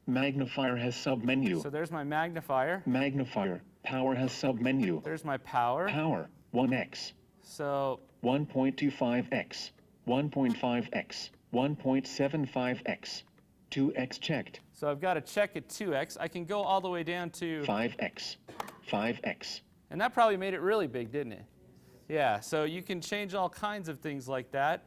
Magnifier has submenu. So there's my magnifier. Magnifier. Power has submenu. There's my power. Power. 1x. So 1.25x. 1.5x. 1.75x. 2x checked. So I've got to check at 2x. I can go all the way down to 5x. 5x. And that probably made it really big, didn't it? Yeah, so you can change all kinds of things like that.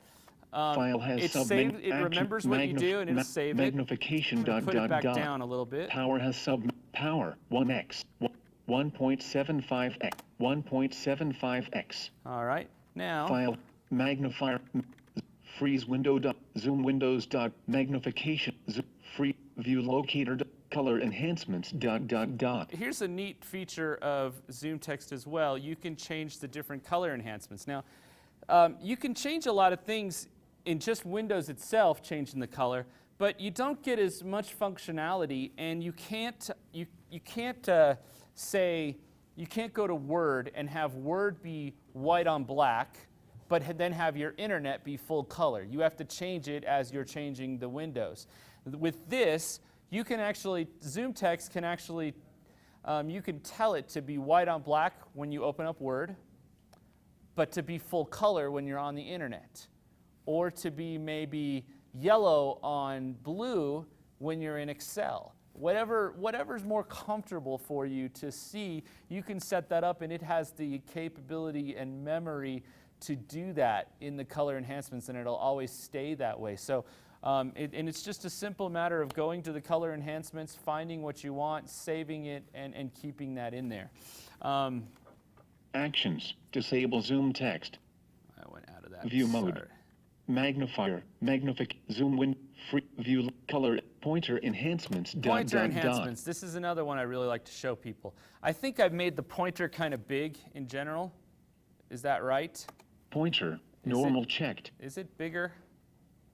File has It action, remembers what you do, and it'll save it. Magnification I'm gonna put it back down a little bit. Power has power 1x. 1.75x. 1.75x. All right, now File magnifier freeze window zoom windows magnification free view locator color enhancements here's a neat feature of Zoom Text as well. You can change the different color enhancements. Now, you can change a lot of things in just Windows itself, changing the color, but you don't get as much functionality, and you can't go to Word and have Word be white on black, but then have your internet be full color. You have to change it as you're changing the windows. With this, you can actually, Zoom Text can actually, you can tell it to be white on black when you open up Word, but to be full color when you're on the internet, or to be maybe yellow on blue when you're in Excel. Whatever's more comfortable for you to see, you can set that up, and it has the capability and memory to do that in the color enhancements, and it'll always stay that way. So, and it's just a simple matter of going to the color enhancements, finding what you want, saving it, and keeping that in there. Actions. Disable Zoom text. I went out of that. View mode. Sorry. Magnifier. Zoom win. Free view color pointer enhancements. Pointer enhancements. This is another one I really like to show people. I think I've made the pointer kind of big in general. Is that right? Pointer. Normal checked. Is it bigger?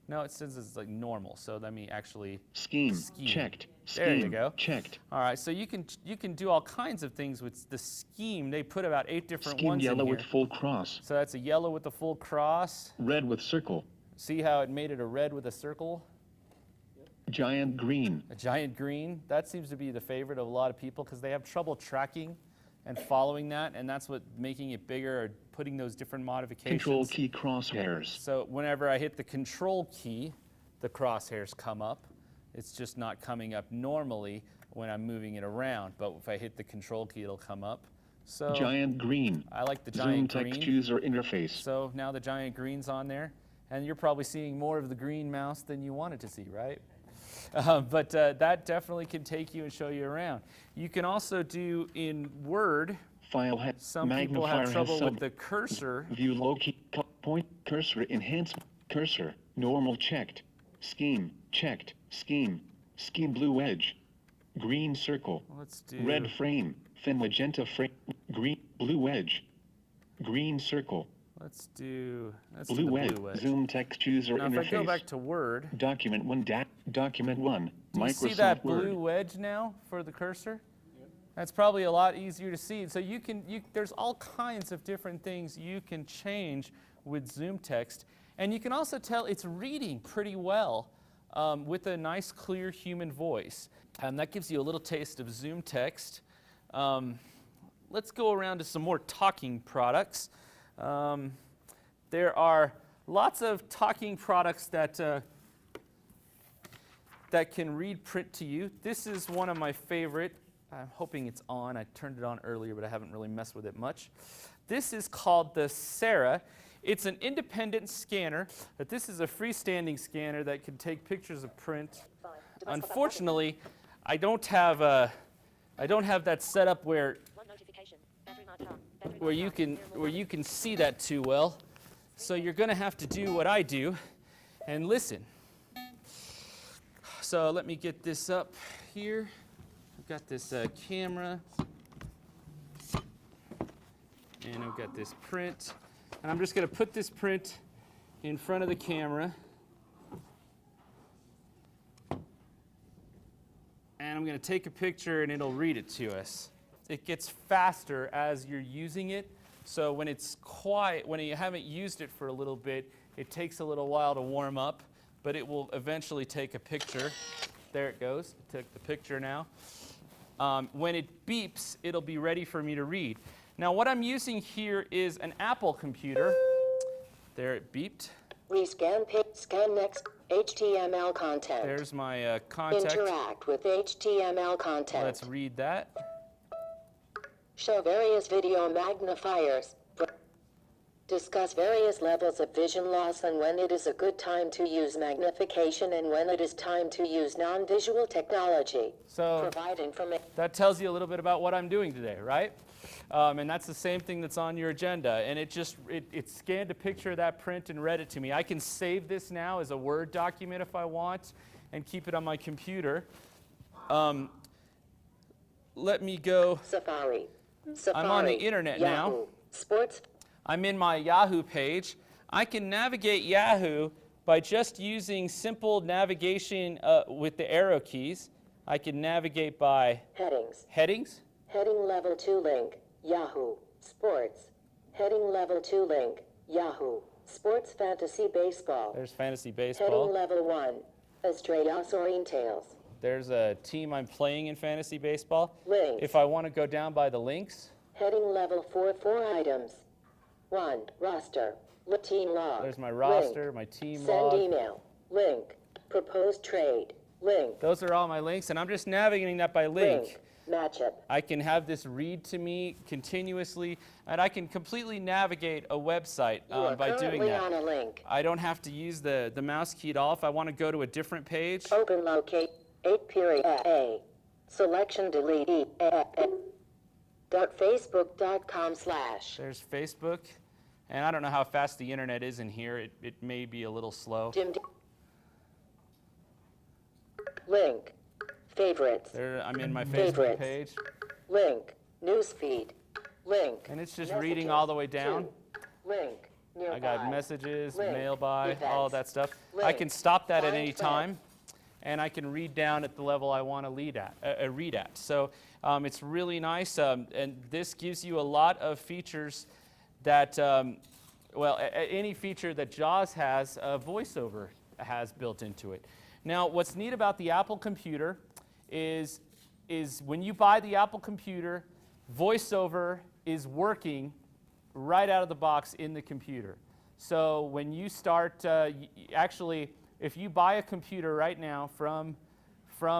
No, it says it's like normal. So let me actually Scheme. Checked. There you Scheme. go. Checked. All right, so you can do all kinds of things with the scheme. They put about 8 different Scheme ones in yellow here. with full cross. So that's a yellow with a full cross. Red with circle. See how it made it a red with a circle? Giant green. A giant green. That seems to be the favorite of a lot of people because they have trouble tracking and following that, and that's what making it bigger or putting those different modifications. Control key crosshairs. So whenever I hit the control key, the crosshairs come up. It's just not coming up normally when I'm moving it around, but if I hit the control key, it'll come up. So Giant green. I like the Zoom giant green. text user interface. So now the giant green's on there, and you're probably seeing more of the green mouse than you wanted to see, right? But that definitely can take you and show you around. You can also do in Word. File head. Some people have trouble with the cursor. View locate point cursor enhancement. Cursor normal checked. Scheme checked. Scheme blue edge. Green circle. Let's do red frame. Thin magenta frame. Green blue edge. Green circle. Let's do Blue edge. Zoom text user now, interface. if I go back to Word, Document 1. Document 1. do you Microsoft see that Word. blue wedge now for the cursor? Yep. That's probably a lot easier to see. So there's all kinds of different things you can change with Zoom Text, and you can also tell it's reading pretty well with a nice, clear human voice. And that gives you a little taste of Zoom Text. Let's go around to some more talking products. There are lots of talking products that can read print to you. This is one of my favorite. I'm hoping it's on. I turned it on earlier, but I haven't really messed with it much. This is called the Sarah. It's an independent scanner, but this is a freestanding scanner that can take pictures of print. Unfortunately, I don't have I don't have that set up where One notification. Battery marked on. Battery where marked you on. can where you can see that too well. So you're going to have to do what I do and listen. So let me get this up here. I've got this camera, and I've got this print, and I'm just going to put this print in front of the camera, and I'm going to take a picture and it'll read it to us. It gets faster as you're using it, so when it's quiet, when you haven't used it for a little bit, it takes a little while to warm up, but it will eventually take a picture. There it goes. It took the picture now. When it beeps, it'll be ready for me to read. Now what I'm using here is an Apple computer. There it beeped. Rescan scan next HTML content. There's my contact. Interact with HTML content. Let's read that. Show various video magnifiers. Discuss various levels of vision loss and when it is a good time to use magnification and when it is time to use non-visual technology. So Provide information. that tells you a little bit about what I'm doing today, right? And that's the same thing that's on your agenda. And it scanned a picture of that print and read it to me. I can save this now as a Word document if I want and keep it on my computer. Let me go. Safari. I'm on the internet now. Yahoo. Sports. I'm in my Yahoo page. I can navigate Yahoo by just using simple navigation with the arrow keys. I can navigate by Headings. headings. Heading level 2 link. Yahoo. Sports. Heading level 2 link. Yahoo. Sports fantasy baseball. There's fantasy Heading baseball. level 1. Estrellas Orientales. There's a team I'm playing in fantasy baseball. Links. If I want to go down by the links, Heading level 4 items. 1. Roster. Team log. there's my roster, Link. my team Send log. email. Link. Proposed trade. Link. Those are all my links, and I'm just navigating that by link. Link. Matchup. I can have this read to me continuously, and I can completely navigate a website You are by doing currently that. on a link. I don't have to use the mouse key at all. If I want to go to a different page, Open locate. 8 period A. Selection delete E. .facebook.com/ there's Facebook. And I don't know how fast the internet is in here. It may be a little slow. Link. Favorites. There, I'm in my Facebook Favorites. page. Link. Newsfeed. Link. And it's just reading all the way down. 2. Link. Nearby. I got messages, Link. mail by, Events. all that stuff. I Link. can stop that at Find any friends. time, and I can read down at the level I want to read at. So it's really nice, and this gives you a lot of features that, any feature that JAWS has, VoiceOver has built into it. Now, what's neat about the Apple computer is when you buy the Apple computer, VoiceOver is working right out of the box in the computer. So when you start, actually, if you buy a computer right now from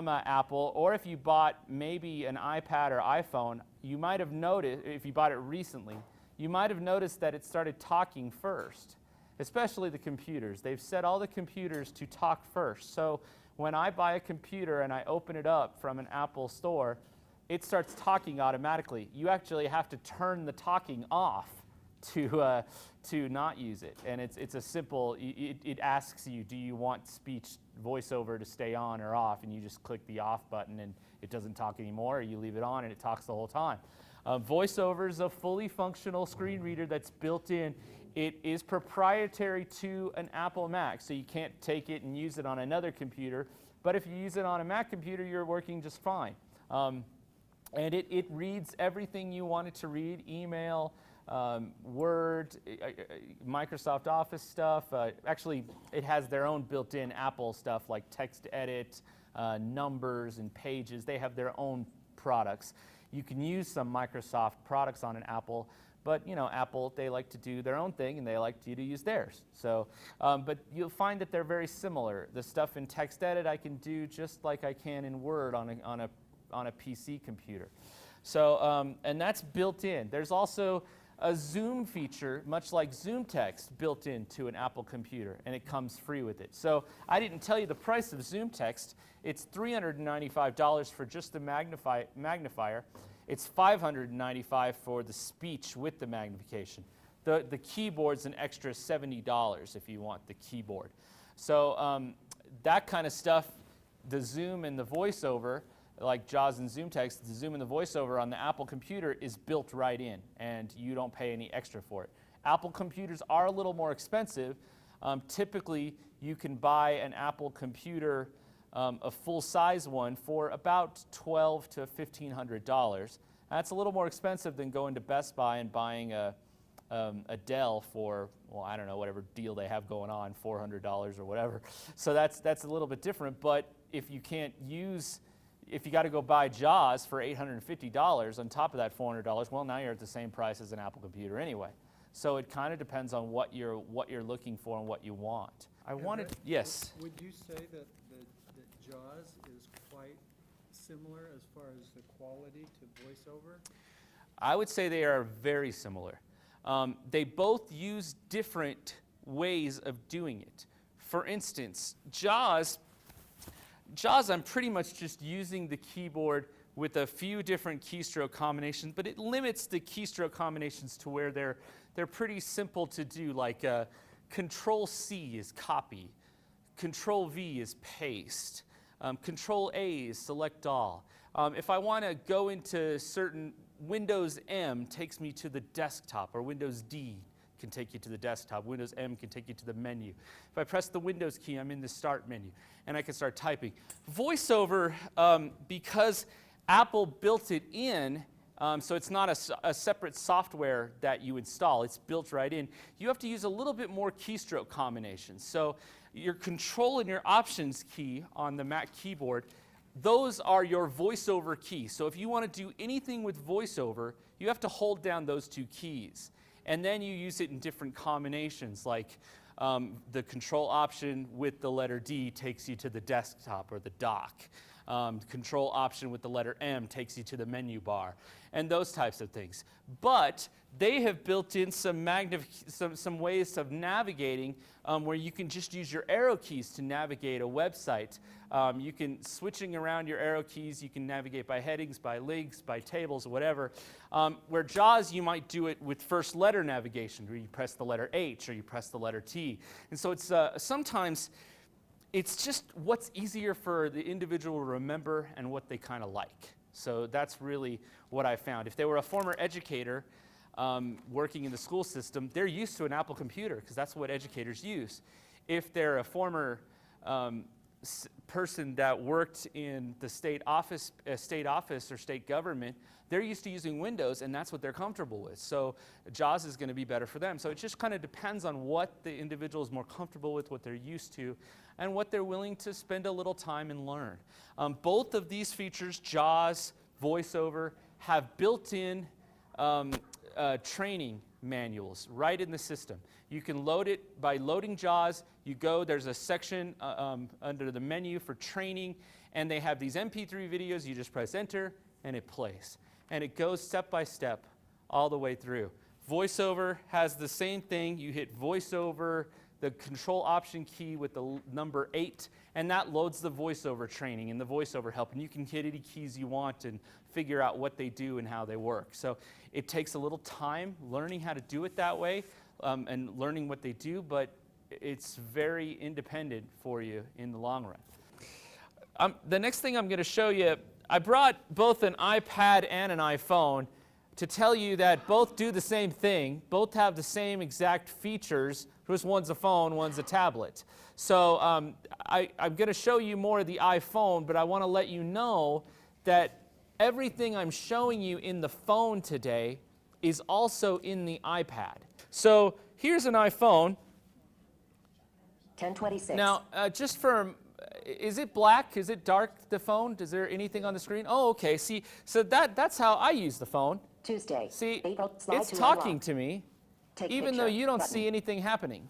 Apple, or if you bought maybe an iPad or iPhone, you might have noticed, if you bought it recently, you might have noticed that it started talking first, especially the computers. They've set all the computers to talk first. So when I buy a computer and I open it up from an Apple store, it starts talking automatically. You actually have to turn the talking off to not use it. And it's a simple, it asks you, do you want speech VoiceOver to stay on or off? And you just click the off button and it doesn't talk anymore, or you leave it on and it talks the whole time. VoiceOver is a fully functional screen reader that's built in. It is proprietary to an Apple Mac, so you can't take it and use it on another computer. But if you use it on a Mac computer, you're working just fine. And it reads everything you want it to read: email, Word, Microsoft Office stuff. Actually, it has their own built-in Apple stuff like text edit, numbers, and pages. They have their own products. You can use some Microsoft products on an Apple, but Apple, they like to do their own thing and they like you to use theirs. So, but you'll find that they're very similar. The stuff in text edit I can do just like I can in Word on a PC computer. So, and that's built in. There's also a zoom feature, much like zoom text, built into an Apple computer, and it comes free with it. So I didn't tell you the price of zoom text. It's $395 for just the magnifier. It's $595 for the speech with the magnification. The keyboard's an extra $70 if you want the keyboard. So that kind of stuff, the zoom and the voiceover, like JAWS and zoom text, the zoom and the voiceover on the Apple computer is built right in, and you don't pay any extra for it. Apple computers are a little more expensive. Typically, you can buy an Apple computer, a full-size one, for about $1,200 to $1,500. That's a little more expensive than going to Best Buy and buying a Dell for, well, I don't know, whatever deal they have going on, $400 or whatever. So that's a little bit different. But if you can't use, if you got to go buy JAWS for $850 on top of that $400, well, now you're at the same price as an Apple computer anyway. So it kind of depends on what you're looking for and what you want. I wanted, yes. Would you say that JAWS is quite similar as far as the quality to VoiceOver? I would say they are very similar. They both use different ways of doing it. For instance, JAWS, I'm pretty much just using the keyboard with a few different keystroke combinations, but it limits the keystroke combinations to where they're pretty simple to do, like Control-C is copy, Control-V is paste, Control-A is select all. If I want to go into certain, Windows M takes me to the desktop, or Windows D can take you to the desktop. Windows M can take you to the menu. If I press the Windows key, I'm in the Start menu, and I can start typing. VoiceOver, because Apple built it in, so it's not a separate software that you install. It's built right in. You have to use a little bit more keystroke combinations. So your Control and your Options key on the Mac keyboard, those are your VoiceOver keys. So if you want to do anything with VoiceOver, you have to hold down those two keys. And then you use it in different combinations, like the Control option with the letter D takes you to the desktop or the dock. Control option with the letter M takes you to the menu bar, and those types of things. But they have built in some ways of navigating where you can just use your arrow keys to navigate a website. You can, switching around your arrow keys, you can navigate by headings, by links, by tables, whatever. Where JAWS, you might do it with first letter navigation, where you press the letter H or you press the letter T. And so it's sometimes, it's just what's easier for the individual to remember and what they kind of like. So that's really what I found. If they were a former educator working in the school system, they're used to an Apple computer because that's what educators use. If they're a former person that worked in the state office or state government, they're used to using Windows, and that's what they're comfortable with. So JAWS is going to be better for them. So it just kind of depends on what the individual is more comfortable with, what they're used to, and what they're willing to spend a little time and learn. Both of these features, JAWS, VoiceOver, have built-in training manuals right in the system. You can load it by loading JAWS. You go, there's a section under the menu for training, and they have these MP3 videos. You just press enter, and it plays. And it goes step by step all the way through. VoiceOver has the same thing. You hit VoiceOver, the Control Option key with the number 8, and that loads the VoiceOver training and the VoiceOver help. And you can hit any keys you want and figure out what they do and how they work. So it takes a little time learning how to do it that way and learning what they do, but it's very independent for you in the long run. The next thing I'm going to show you, I brought both an iPad and an iPhone to tell you that both do the same thing, both have the same exact features, just one's a phone, one's a tablet. So I'm going to show you more of the iPhone, but I want to let you know that everything I'm showing you in the phone today is also in the iPad. So here's an iPhone. 1026. Now, just for, is it black? Is it dark, the phone? Is there anything on the screen? Oh, okay. See, so that's how I use the phone. Tuesday. See, Slide it's to talking unlock. to me, Take even picture. though you don't Button. see anything happening.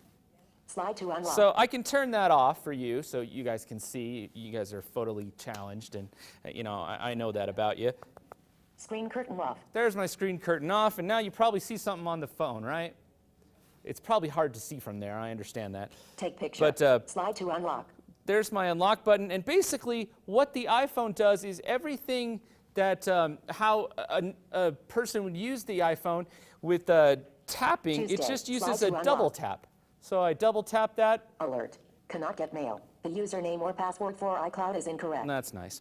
Slide to unlock. So I can turn that off for you so you guys can see. You guys are photally challenged, and you know, I know that about you. Screen curtain off. There's my screen curtain off, and now you probably see something on the phone, right? It's probably hard to see from there, I understand that. Take picture. But slide to unlock. there's my unlock button, and basically what the iPhone does is everything that how a person would use the iPhone with tapping, it Tuesday. just Slide uses to a unlock. double tap. So I double tap that, Alert. Cannot get mail. The username or password for iCloud is incorrect. and that's nice.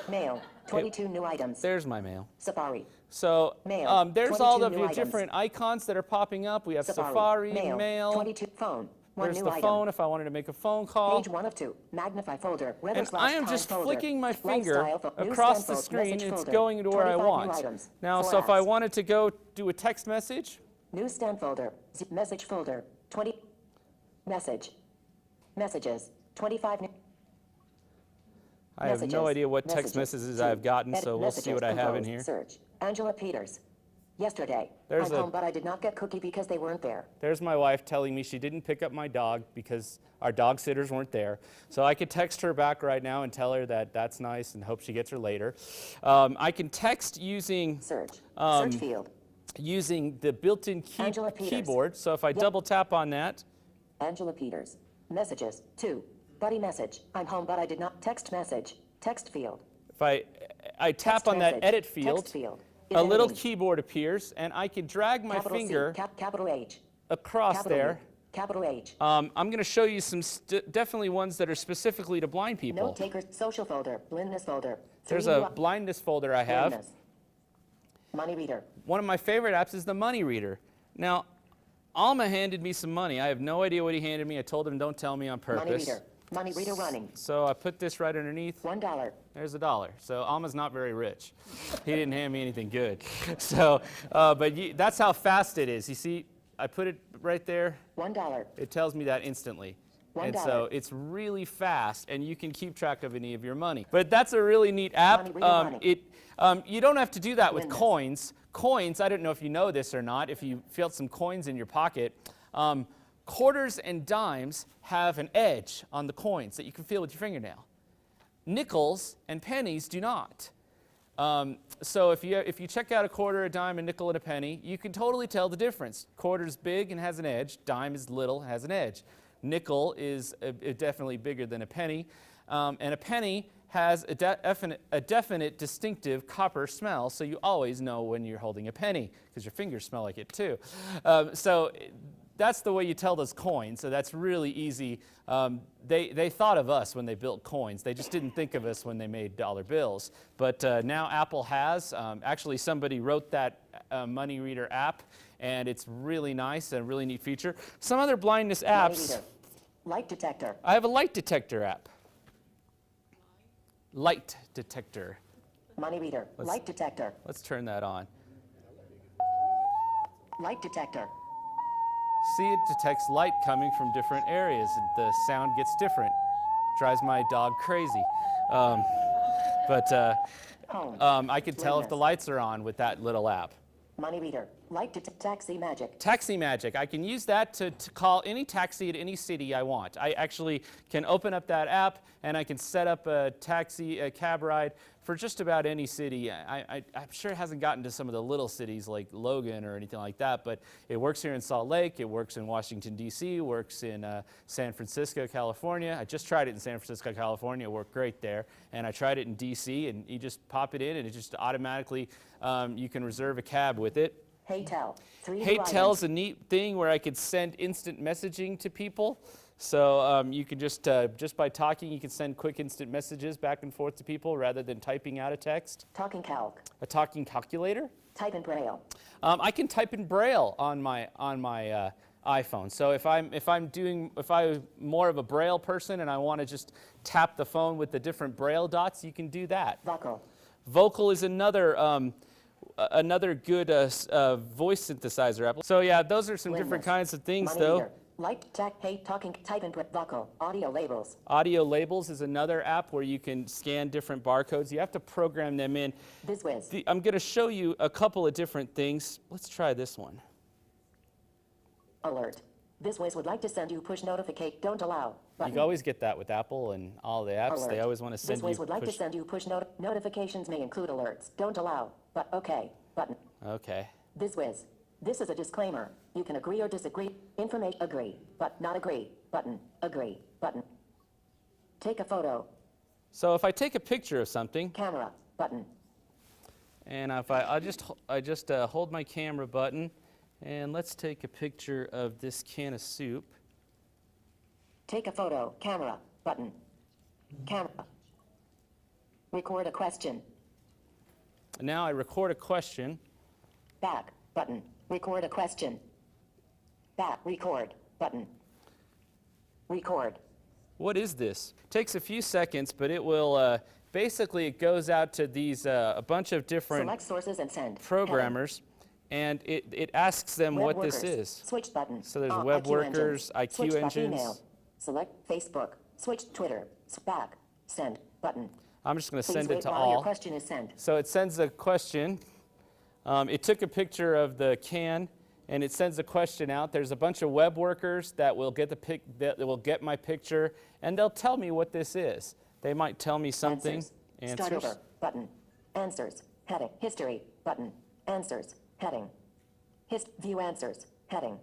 Mail. 22 new items. There's my mail. Safari. So Mail. there's all 22 of new your items. different icons that are popping up. We have Safari. Safari, mail. 22 phone. One There's new the item. phone if I wanted to make a phone call. Page 1 of 2. Magnify folder. Weather And slash I am time just folder. flicking my finger Lifestyle new across stem the folder. screen, Message and it's folder. going to where I 25 new want. items. Now, 4 so if I apps. wanted to go do a text message, New stem folder. Zip message folder. 20. Message. Messages. 25 new. I have no Messages. idea what text Messages. messages 2. I've gotten, Edit so we'll see messages. what I have in Compose. here. Search. Angela Peters. Yesterday. There's I'm a- home, but I did not get cookie because they weren't there. There's my wife telling me she didn't pick up my dog because our dog sitters weren't there. So I could text her back right now and tell her that that's nice and hope she gets her later. I can text using Search. Um, Search field. using the built-in Angela Peters. keyboard. So if I Yep. double tap on that, Angela Peters. Messages. 2. Buddy message. I'm home, but I did not. Text message. Text field. if I tap Text on that message. edit field, Text field. a little Editing. keyboard appears, and I can drag my Capital finger C. Capital H. across Capital there. U, Capital H. I'm going to show you some definitely ones that are specifically to blind people. Note taker. Social folder. Blindness folder. There's 3 a new- blindness folder I have. blindness. Money reader. One of my favorite apps is the money reader. Now, Alma handed me some money. I have no idea what he handed me. I told him don't tell me on Money purpose. reader. Money reader running. So I put this right underneath. $1. There's $1. So Alma's not very rich. He didn't hand me anything good. So, that's how fast it is. You see, I put it right there. $1. It tells me that instantly. And $1. so it's really fast, and you can keep track of any of your money. But that's a really neat app. Money reader running. You don't have to do that with Blindness. coins. Coins, I don't know if you know this or not, if you felt some coins in your pocket, quarters and dimes have an edge on the coins that you can feel with your fingernail. Nickels and pennies do not. So if you check out a quarter, a dime, a nickel, and a penny, you can totally tell the difference. Quarter's big and has an edge. Dime is little, has an edge. Nickel is definitely bigger than a penny, and a penny has a definite distinctive copper smell, so you always know when you're holding a penny because your fingers smell like it too. So that's the way you tell those coins, so that's really easy. They thought of us when they built coins. They just didn't think of us when they made dollar bills. But now Apple has. Actually, somebody wrote that money reader app, and it's really nice and a really neat feature. Some other blindness Money apps. reader. Light detector. I have a light detector app. Light detector. Money reader. Light detector. Let's turn that on. Light detector. See, it detects light coming from different areas. And the sound gets different. Drives my dog crazy. Home. I can tell if the lights are on with that little app. Money reader. Light detector. Taxi magic. Taxi Magic. I can use that to call any taxi at any city I want. I actually can open up that app and I can set up a cab ride for just about any city. I'm sure it hasn't gotten to some of the little cities like Logan or anything like that, but it works here in Salt Lake, it works in Washington, D.C., works in San Francisco, California. I just tried it in San Francisco, California. It worked great there. And I tried it in D.C., and you just pop it in and it just automatically, you can reserve a cab with it. HeyTel. 3 new HeyTel's items. a neat thing where I could send instant messaging to people. So you can just by talking, you can send quick instant messages back and forth to people rather than typing out a text. Talking calc. A talking calculator. Type in braille. I can type in Braille on my iPhone. So if I'm more of a Braille person and I want to just tap the phone with the different Braille dots, you can do that. Vocal. Vocal is another good voice synthesizer app. So yeah, those are some different Windows. kinds of things, Money though. reader. Light tech. Hey talking. Type in vocal. Audio labels. Audio Labels is another app where you can scan different barcodes. You have to program them in. BizWiz. I'm going to show you a couple of different things. Let's try this one. Alert. This Wiz would like to send you push notification. Don't allow. Button. You always get that with Apple and all the apps. Alert. They always want to send This you Wiz would like to push. send you push notifications may include alerts. Don't allow. But okay. Button. Okay. This Wiz. This is a disclaimer. You can agree or disagree. Information agree, but not agree. Button. Agree. Button. Take a photo. So if I take a picture of something, Camera. Button. and if I just hold my camera button, and let's take a picture of this can of soup. Take a photo. Camera. Button. Camera. Record a question. Now I record a question. Back. Button. Record a question. Back. Record. Button. Record. What is this? Takes a few seconds, but it will, basically it goes out to these, a bunch of different Select sources and send. programmers, and it asks them Web what workers. this is. Switch button. So there's web workers, IQ Switch button, engines. Email. Select Facebook. Switch Twitter. Back. Send. Button. I'm just going to Please send wait it to while your all. question is sent. So it sends a question. It took a picture of the can, and it sends a question out. There's a bunch of web workers that will get that will get my picture, and they'll tell me what this is. They might tell me something. Start over. Button. Answers. Heading. History. Button. Answers. Heading. View answers. Heading.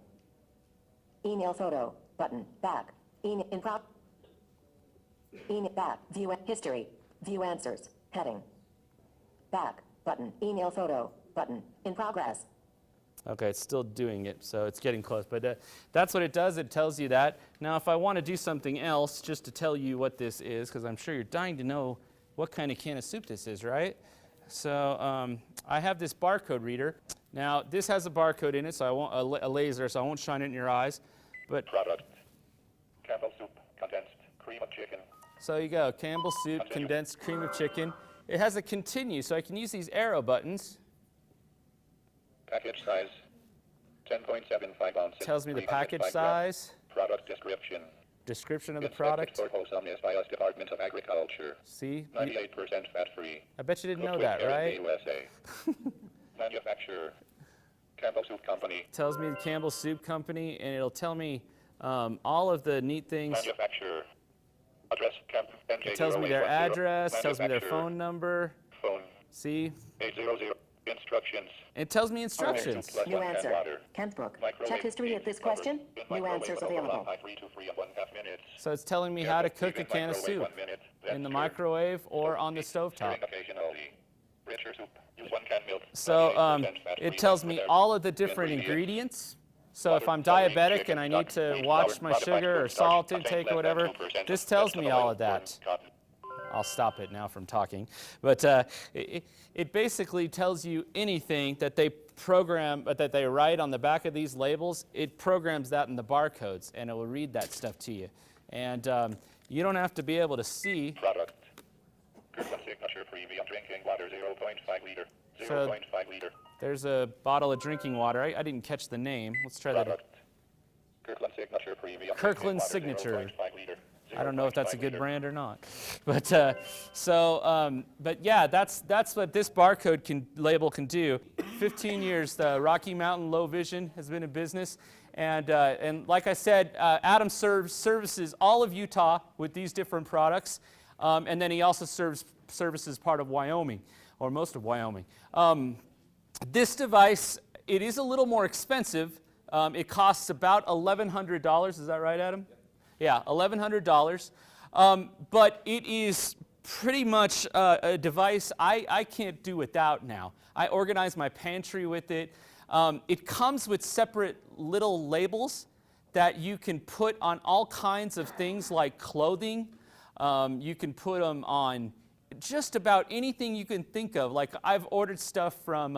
Email photo. Button. Back. Email in prop. Email back. View history. View answers. Heading. Back. Button. Email photo. Button. In progress. Okay, it's still doing it, so it's getting close. But that's what it does. It tells you that. Now, if I want to do something else, just to tell you what this is, because I'm sure you're dying to know what kind of can of soup this is, right? So I have this barcode reader. Now, this has a barcode in it, so I won't a laser, so I won't shine it in your eyes. But Product. Campbell soup, condensed cream of chicken. so you go, Campbell soup, condensed cream of chicken. It has a continue, so I can use these arrow buttons. Package size, 10.75 ounces. Tells me the 305 package grams. size, Product description. description of the Inspected product. for wholesomeness by U.S. Department of Agriculture. See? 98% fat-free. I bet you didn't know Cooked that, with care in right? the USA. Manufacturer. Campbell Soup Company. Tells me the Campbell Soup Company, and it'll tell me all of the neat things. Manufacturer. Address Camp NJ. It tells me their address, tells me their phone number. Phone. See? 800. Instructions. It tells me instructions. Plus New 1 can answer. water. Kent Brook. Microwave Check history of this covered. question. In New microwave answers oven available. by 3 to 3.5 minutes. So it's telling me how to cook a In can of microwave soup 1 minute, then in the stir. microwave or on the stovetop. Stirring occasionally. Richer soup. Use 1 can milk. So 98% fat-free it tells me with all of the different ingredients. So if I'm diabetic and I need to watch my sugar or salt intake or whatever, this tells me all of that. I'll stop it now from talking. But it basically tells you anything that they program, that they write on the back of these labels. It programs that in the barcodes, and it will read that stuff to you. And you don't have to be able to see. Product. Kirkland Signature Premium Drinking Water 0.5 liter. 0.5 liter. There's a bottle of drinking water. I didn't catch the name. Let's try that. Product. Kirkland Signature Premium Kirkland Drinking Water, Signature. 0.5 liter. I don't know if that's a 0.5 good liter. brand or not. But but yeah, that's what this barcode label can do. 15 years, the Rocky Mountain Low Vision has been in business. And like I said, Adam services all of Utah with these different products. And then he also services part of Wyoming, or most of Wyoming. This device, it is a little more expensive. It costs about $1,100. Is that right, Adam? Yeah, $1,100. But it is pretty much a device I can't do without now. I organize my pantry with it. It comes with separate little labels that you can put on all kinds of things like clothing. You can put them on just about anything you can think of. Like I've ordered stuff from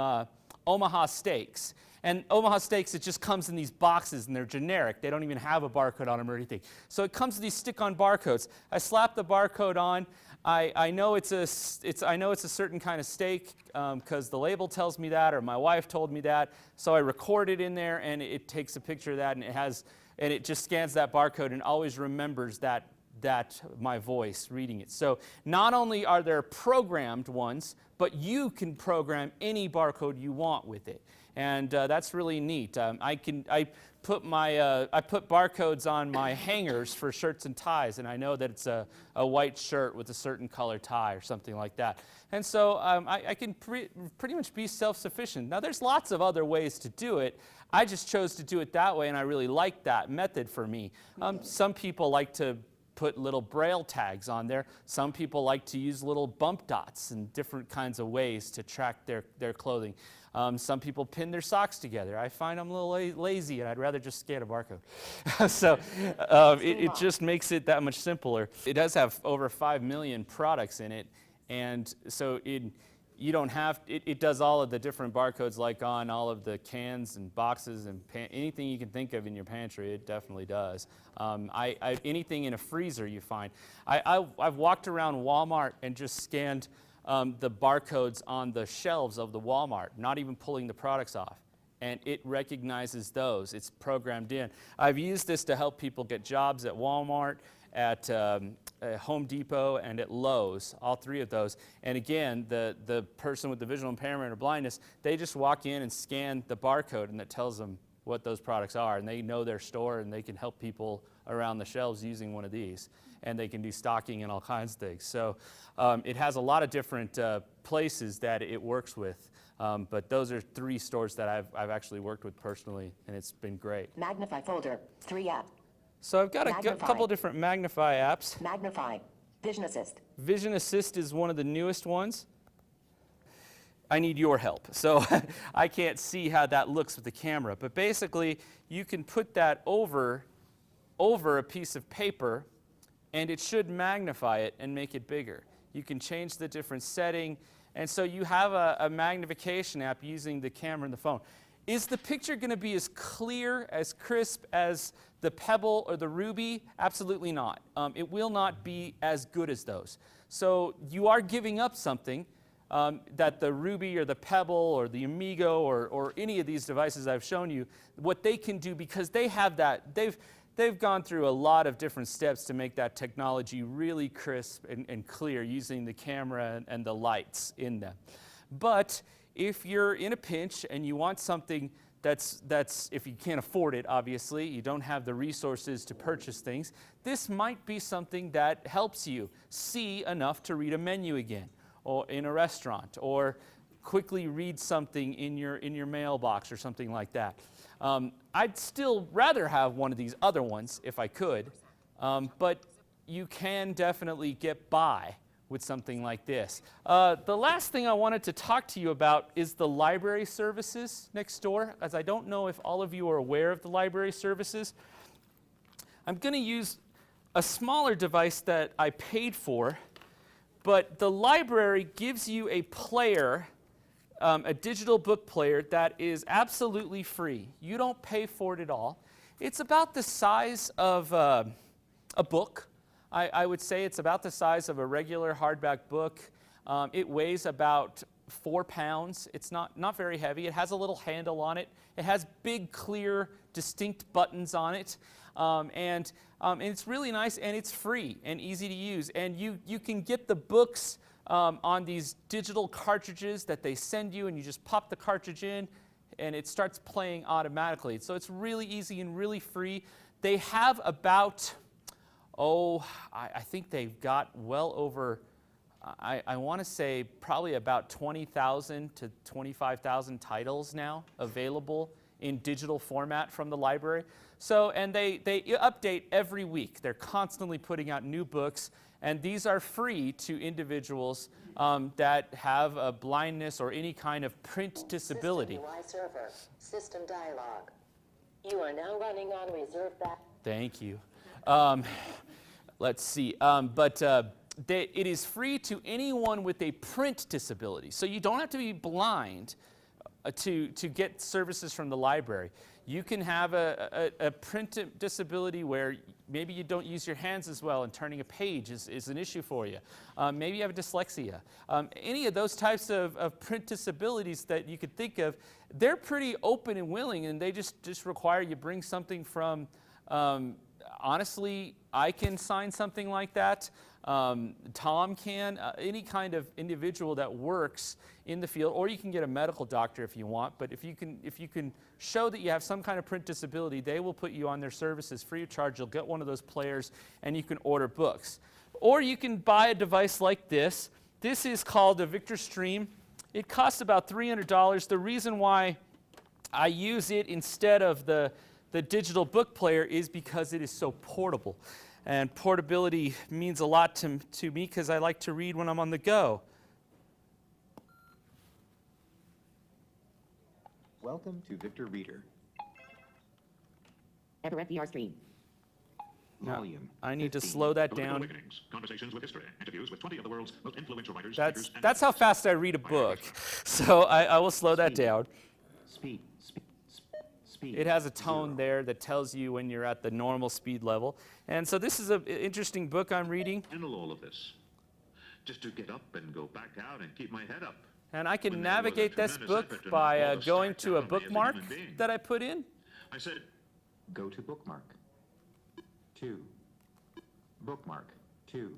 Omaha Steaks. And Omaha Steaks, it just comes in these boxes, and they're generic. They don't even have a barcode on them or anything. So it comes with these stick-on barcodes. I slap the barcode on. I know it's a certain kind of steak because the label tells me that, or my wife told me that. So I record it in there, and it takes a picture of that, and it just scans that barcode and always remembers that my voice reading it. So not only are there programmed ones, but you can program any barcode you want with it. and that's really neat. I put barcodes on my hangers for shirts and ties, and I know that it's a white shirt with a certain color tie or something like that. And so I can pretty much be self-sufficient. Now, there's lots of other ways to do it. I just chose to do it that way, and I really like that method for me. Some people like to put little braille tags on there. Some people like to use little bump dots and different kinds of ways to track their clothing. Some people pin their socks together. I find I'm a little lazy, and I'd rather just scan a barcode. So it just makes it that much simpler. It does have over 5 million products in it, and so you don't have, it does all of the different barcodes, like on all of the cans and boxes and anything you can think of in your pantry, it definitely does. Anything in a freezer you find. I've walked around Walmart and just scanned the barcodes on the shelves of the Walmart, not even pulling the products off. And it recognizes those. It's programmed in. I've used this to help people get jobs at Walmart, at Home Depot, and at Lowe's, all three of those. And again, the person with the visual impairment or blindness, they just walk in and scan the barcode, and that tells them what those products are, and they know their store, and they can help people around the shelves using one of these. And they can do stocking and all kinds of things. So it has a lot of different places that it works with. But those are 3 stores that I've actually worked with personally, and it's been great. Magnify folder, 3 app. So I've got a couple different Magnify apps. Magnify, Vision Assist. Vision Assist is one of the newest ones. I need your help. So I can't see how that looks with the camera. But basically, you can put that over a piece of paper, and it should magnify it and make it bigger. You can change the different setting, and so you have a magnification app using the camera and the phone. Is the picture going to be as clear, as crisp as the Pebble or the Ruby? Absolutely not. It will not be as good as those. So you are giving up something that the Ruby or the Pebble or the Amigo or any of these devices I've shown you, what they can do, because they have that, they've gone through a lot of different steps to make that technology really crisp and clear using the camera and the lights in them. But if you're in a pinch and you want something that's if you can't afford it, obviously, you don't have the resources to purchase things, this might be something that helps you see enough to read a menu again, or in a restaurant, or quickly read something in your mailbox or something like that. I'd still rather have one of these other ones if I could, but you can definitely get by with something like this. The last thing I wanted to talk to you about is the library services next door, as I don't know if all of you are aware of the library services. I'm going to use a smaller device that I paid for, but the library gives you a player, a digital book player that is absolutely free. You don't pay for it at all. It's about the size of a book. I would say it's about the size of a regular hardback book. It weighs about 4 pounds. It's not very heavy. It has a little handle on it. It has big, clear, distinct buttons on it. And it's really nice, and it's free and easy to use. And you can get the books on these digital cartridges that they send you, and you just pop the cartridge in, and it starts playing automatically. So it's really easy and really free. They have about, I think they've got well over, I want to say probably about 20,000 to 25,000 titles now available in digital format from the library. So, and they update every week. They're constantly putting out new books, and these are free to individuals that have a blindness or any kind of print disability. System UI server, system dialog. You are now running on reserve back. Thank you. Let's see. It is free to anyone with a print disability. So you don't have to be blind to get services from the library. You can have a print disability where maybe you don't use your hands as well, and turning a page is an issue for you. Maybe you have dyslexia. Any of those types of print disabilities that you could think of, they're pretty open and willing, and they just require you bring something from, honestly, I can sign something like that. Tom can, any kind of individual that works in the field, or you can get a medical doctor if you want, but if you can show that you have some kind of print disability, they will put you on their services free of charge. You'll get one of those players and you can order books. Or you can buy a device like this. This is called a Victor Stream. It costs about $300. The reason why I use it instead of the digital book player is because it is so portable. And portability means a lot to me because I like to read when I'm on the go. Welcome to Victor Reader. Everette VR Stream. Volume. I need to 15. slow that Political down. Awakenings, conversations with history, interviews with 20 of the world's most influential writers. That's how fast I read a book. So I will slow that down. Speed. It has a tone there that tells you when you're at the normal speed level. And so this is an interesting book I'm reading. Handle all of this. Just to get up and go back out and keep my head up. And I can When there was a navigate this tremendous book effort to by knock all the going start to a down on me as a bookmark human being. that I put in. I said, Go to bookmark. 2. Bookmark. 2.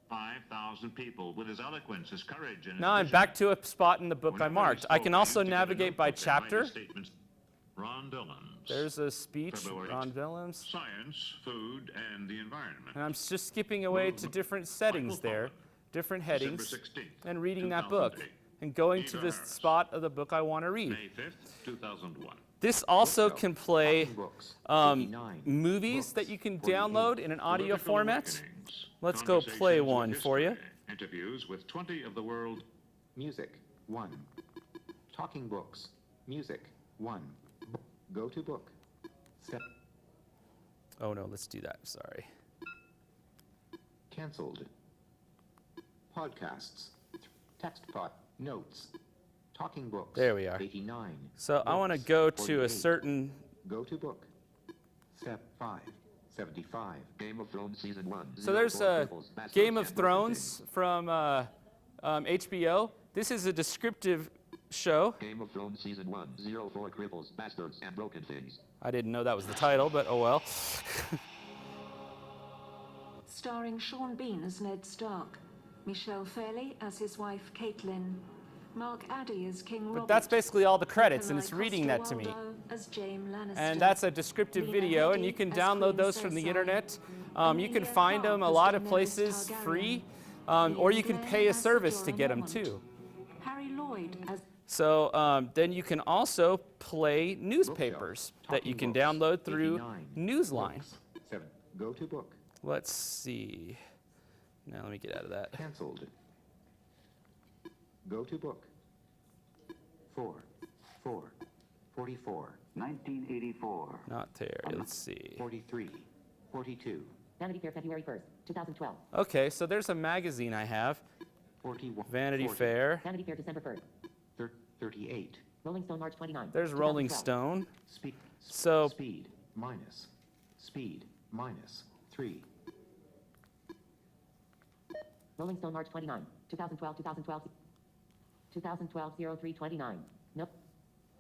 5,000 people with his eloquence, his courage, and his Now I'm vision. back to a spot in the book I Whenever he marked. I spoke, can I also used to get a navigate by notebook and write chapter. his statements. Ron Dillon's. There's a speech, February Ron 8th. Willems. Science, food, and the environment. And I'm just skipping away to different settings there, different headings, December 16th, and reading that book, 2008. and going to the Eva Harris. spot of the book I want to read. May 5th, 2001. This also Bookshelf. can play Talking books. 89. movies that you can download in an audio Political format. Awakenings, Let's go play conversations with one for you. history, Interviews with 20 of the world. Music. 1. Talking books. Music. 1. Go to book. Step. Oh no, let's do that. Sorry. Cancelled. Podcasts. Text pod. Notes. Talking books. There we are. 89. So I want to Books. go to a 48. certain. Go to book. Step 5. 75. Game of Thrones Season 1. So there's a Game of Thrones from HBO. This is a descriptive show. Game of Thrones Season 1. 04 Cripples, Bastards, and Broken Things. I didn't know that was the title, but oh well. Starring Sean Bean as Ned Stark, Michelle Fairley as his wife Caitlin, Mark Addy as King Robert. But that's basically all the credits, and Nikolai it's reading that to me. Coster-Waldau as Jaime Lannister. And that's a descriptive Lena video, and you Headey can as download Queen those from the Cersei, internet. You can Emilia find them a Clarke lot as of Daenerys places Targaryen, free, or you can Ian pay a Glenn as service to Jorah get them Mormont, too. Harry Lloyd as So then you can also play newspapers that you can Talking books. download through 89. Newsline. Books. 7. Go to book. Let's see. Now let me get out of that. Cancelled. Go to book. 4. 44. 1984. Not there. Let's see. 43. 42. Vanity Fair, February 1st, 2012. Okay, so there's a magazine I have, 41. Vanity 40, Fair. Vanity Fair, December 1st. 38. Rolling Stone, March 29. There's Rolling 2012. Stone. Speed. So- Speed. Minus. Speed. Minus. 3. Rolling Stone, March 29, 2012, 0329. Nope.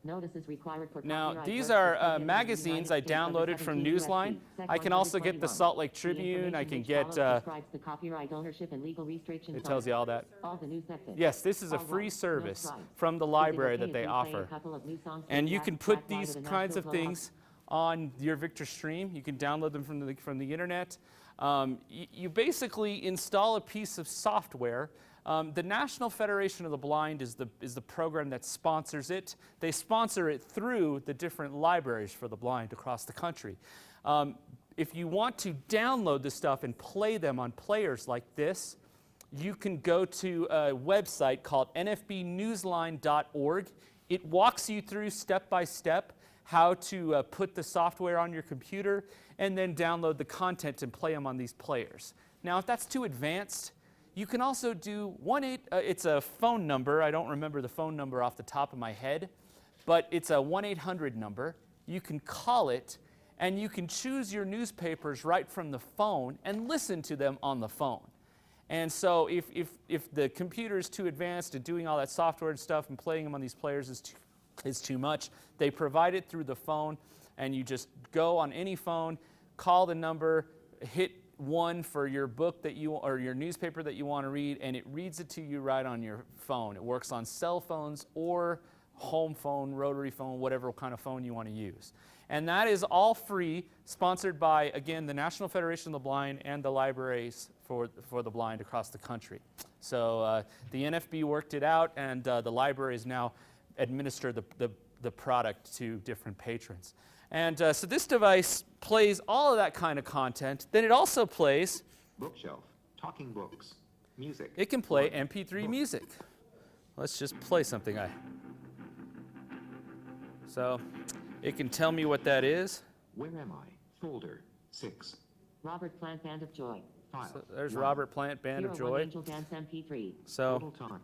Notices required for Now, copyright these works are distributed in the magazines I United States under downloaded from 17 Newsline. USC. Sec. I can also get the 121. Salt Lake The Tribune. I information can which get, follows describes the copyright ownership and legal restrictions it tells on you all that. all the news sections. Yes, this is a All free rights, service no rights. from the Is it library okay that if they we play a offer. couple of new songs And from you Jack can put Black Live these at the kinds Nashville of Clubhouse? things on your Victor Stream. You can download them from the internet. You basically install a piece of software. The National Federation of the Blind is the program that sponsors it. They sponsor it through the different libraries for the blind across the country. If you want to download the stuff and play them on players like this, you can go to a website called nfbnewsline.org. It walks you through step by step how to put the software on your computer and then download the content and play them on these players. Now, if that's too advanced, you can also do it's a phone number. I don't remember the phone number off the top of my head, but it's a 1-800 number. You can call it, and you can choose your newspapers right from the phone and listen to them on the phone. And so if the computer is too advanced and doing all that software and stuff and playing them on these players is too much, they provide it through the phone, and you just go on any phone, call the number, hit one for your book that you or your newspaper that you want to read, and it reads it to you right on your phone. It works on cell phones or home phone, rotary phone, whatever kind of phone you want to use. And that is all free, sponsored by, again, the National Federation of the Blind and the libraries for the blind across the country. So the NFB worked it out, and the libraries now administer the product to different patrons. And so this device plays all of that kind of content. Then it also plays Bookshelf, talking books, music. It can play MP3 music. Let's just play something. So it can tell me what that is. Where am I? Folder 6. Robert Plant Band of Joy. File. So there's 1. Robert Plant Band of 01 Joy. Angel Dance MP3. So, Total time.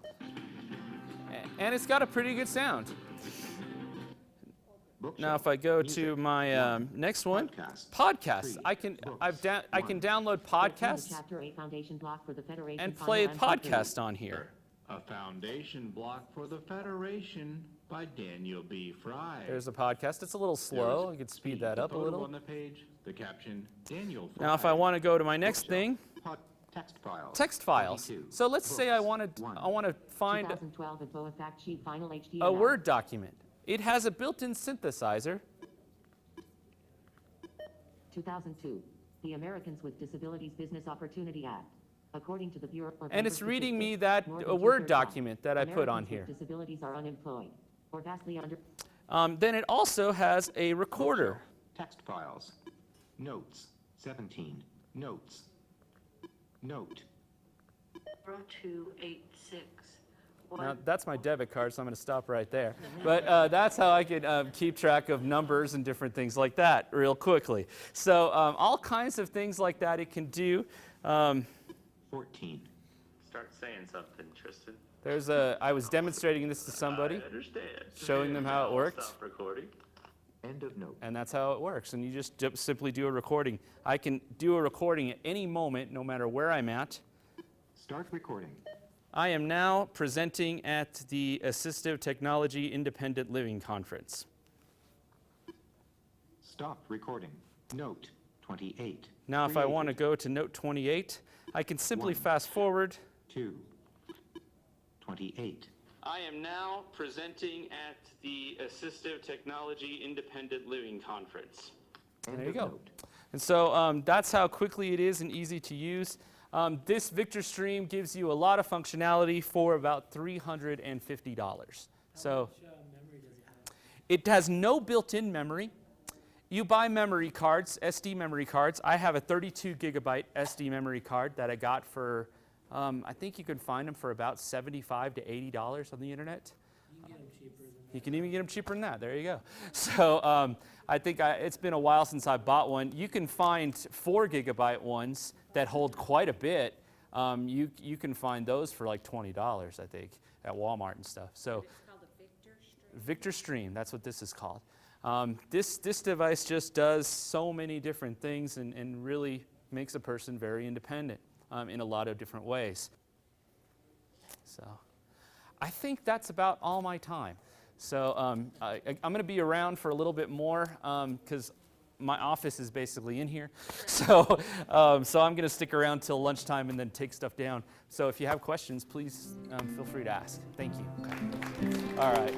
and it's got a pretty good sound. Bookshelf, Now, if I go music, to my next one, podcasts. Three, I can books, I can download The podcasts Chapter 8 Foundation block for the Federation and Final play a MP3. podcast on here. A foundation block for the Federation by Daniel B. Fry. There's a podcast. It's a little slow. I could speed that up a The photo little. on the page, the caption, Daniel Fry. Now, if I want to go to my next thing, Text files. text files. 22. So let's say I Books, want to find 2012 Info Fact Sheet Final HTML. a Word document. It has a built-in synthesizer. 2002. The Americans with Disabilities Business Opportunity Act. According to the Bureau of And it's Labor reading me Statistics, that more a than Word two-thirds document that I put on Americans here. with disabilities are unemployed or vastly under. Then it also has a recorder. Text files. Notes 17. Notes. Note. 0286. Now, that's my debit card, so I'm going to stop right there. But that's how I can keep track of numbers and different things like that real quickly. So all kinds of things like that it can do. 14. Start saying something, Tristan. I was demonstrating this to somebody, I understand. showing them how it worked. Stop recording. End of note. And that's how it works. And you just simply do a recording. I can do a recording at any moment, no matter where I'm at. Start recording. I am now presenting at the Assistive Technology Independent Living Conference. Stop recording. Note 28. Now, if I want to go to note 28, I can simply fast forward. 2. 28. I am now presenting at the Assistive Technology Independent Living Conference. End There you of go. note. And so that's how quickly it is and easy to use. This Victor Stream gives you a lot of functionality for about $350. So it has no built-in memory. You buy memory cards, SD memory cards. I have a 32 gigabyte SD memory card that I got for, I think you can find them for about $75 to $80 on the internet. You can even get them cheaper than that. There you go. So I think it's been a while since I bought one. You can find 4 gigabyte ones that hold quite a bit. You can find those for like $20, I think, at Walmart and stuff. So It's called a Victor Stream. Victor Stream, that's what this is called. This device just does so many different things and really makes a person very independent in a lot of different ways. So I think that's about all my time. So I'm going to be around for a little bit more because my office is basically in here. So I'm going to stick around till lunchtime and then take stuff down. So if you have questions, please feel free to ask. Thank you. Okay. All right.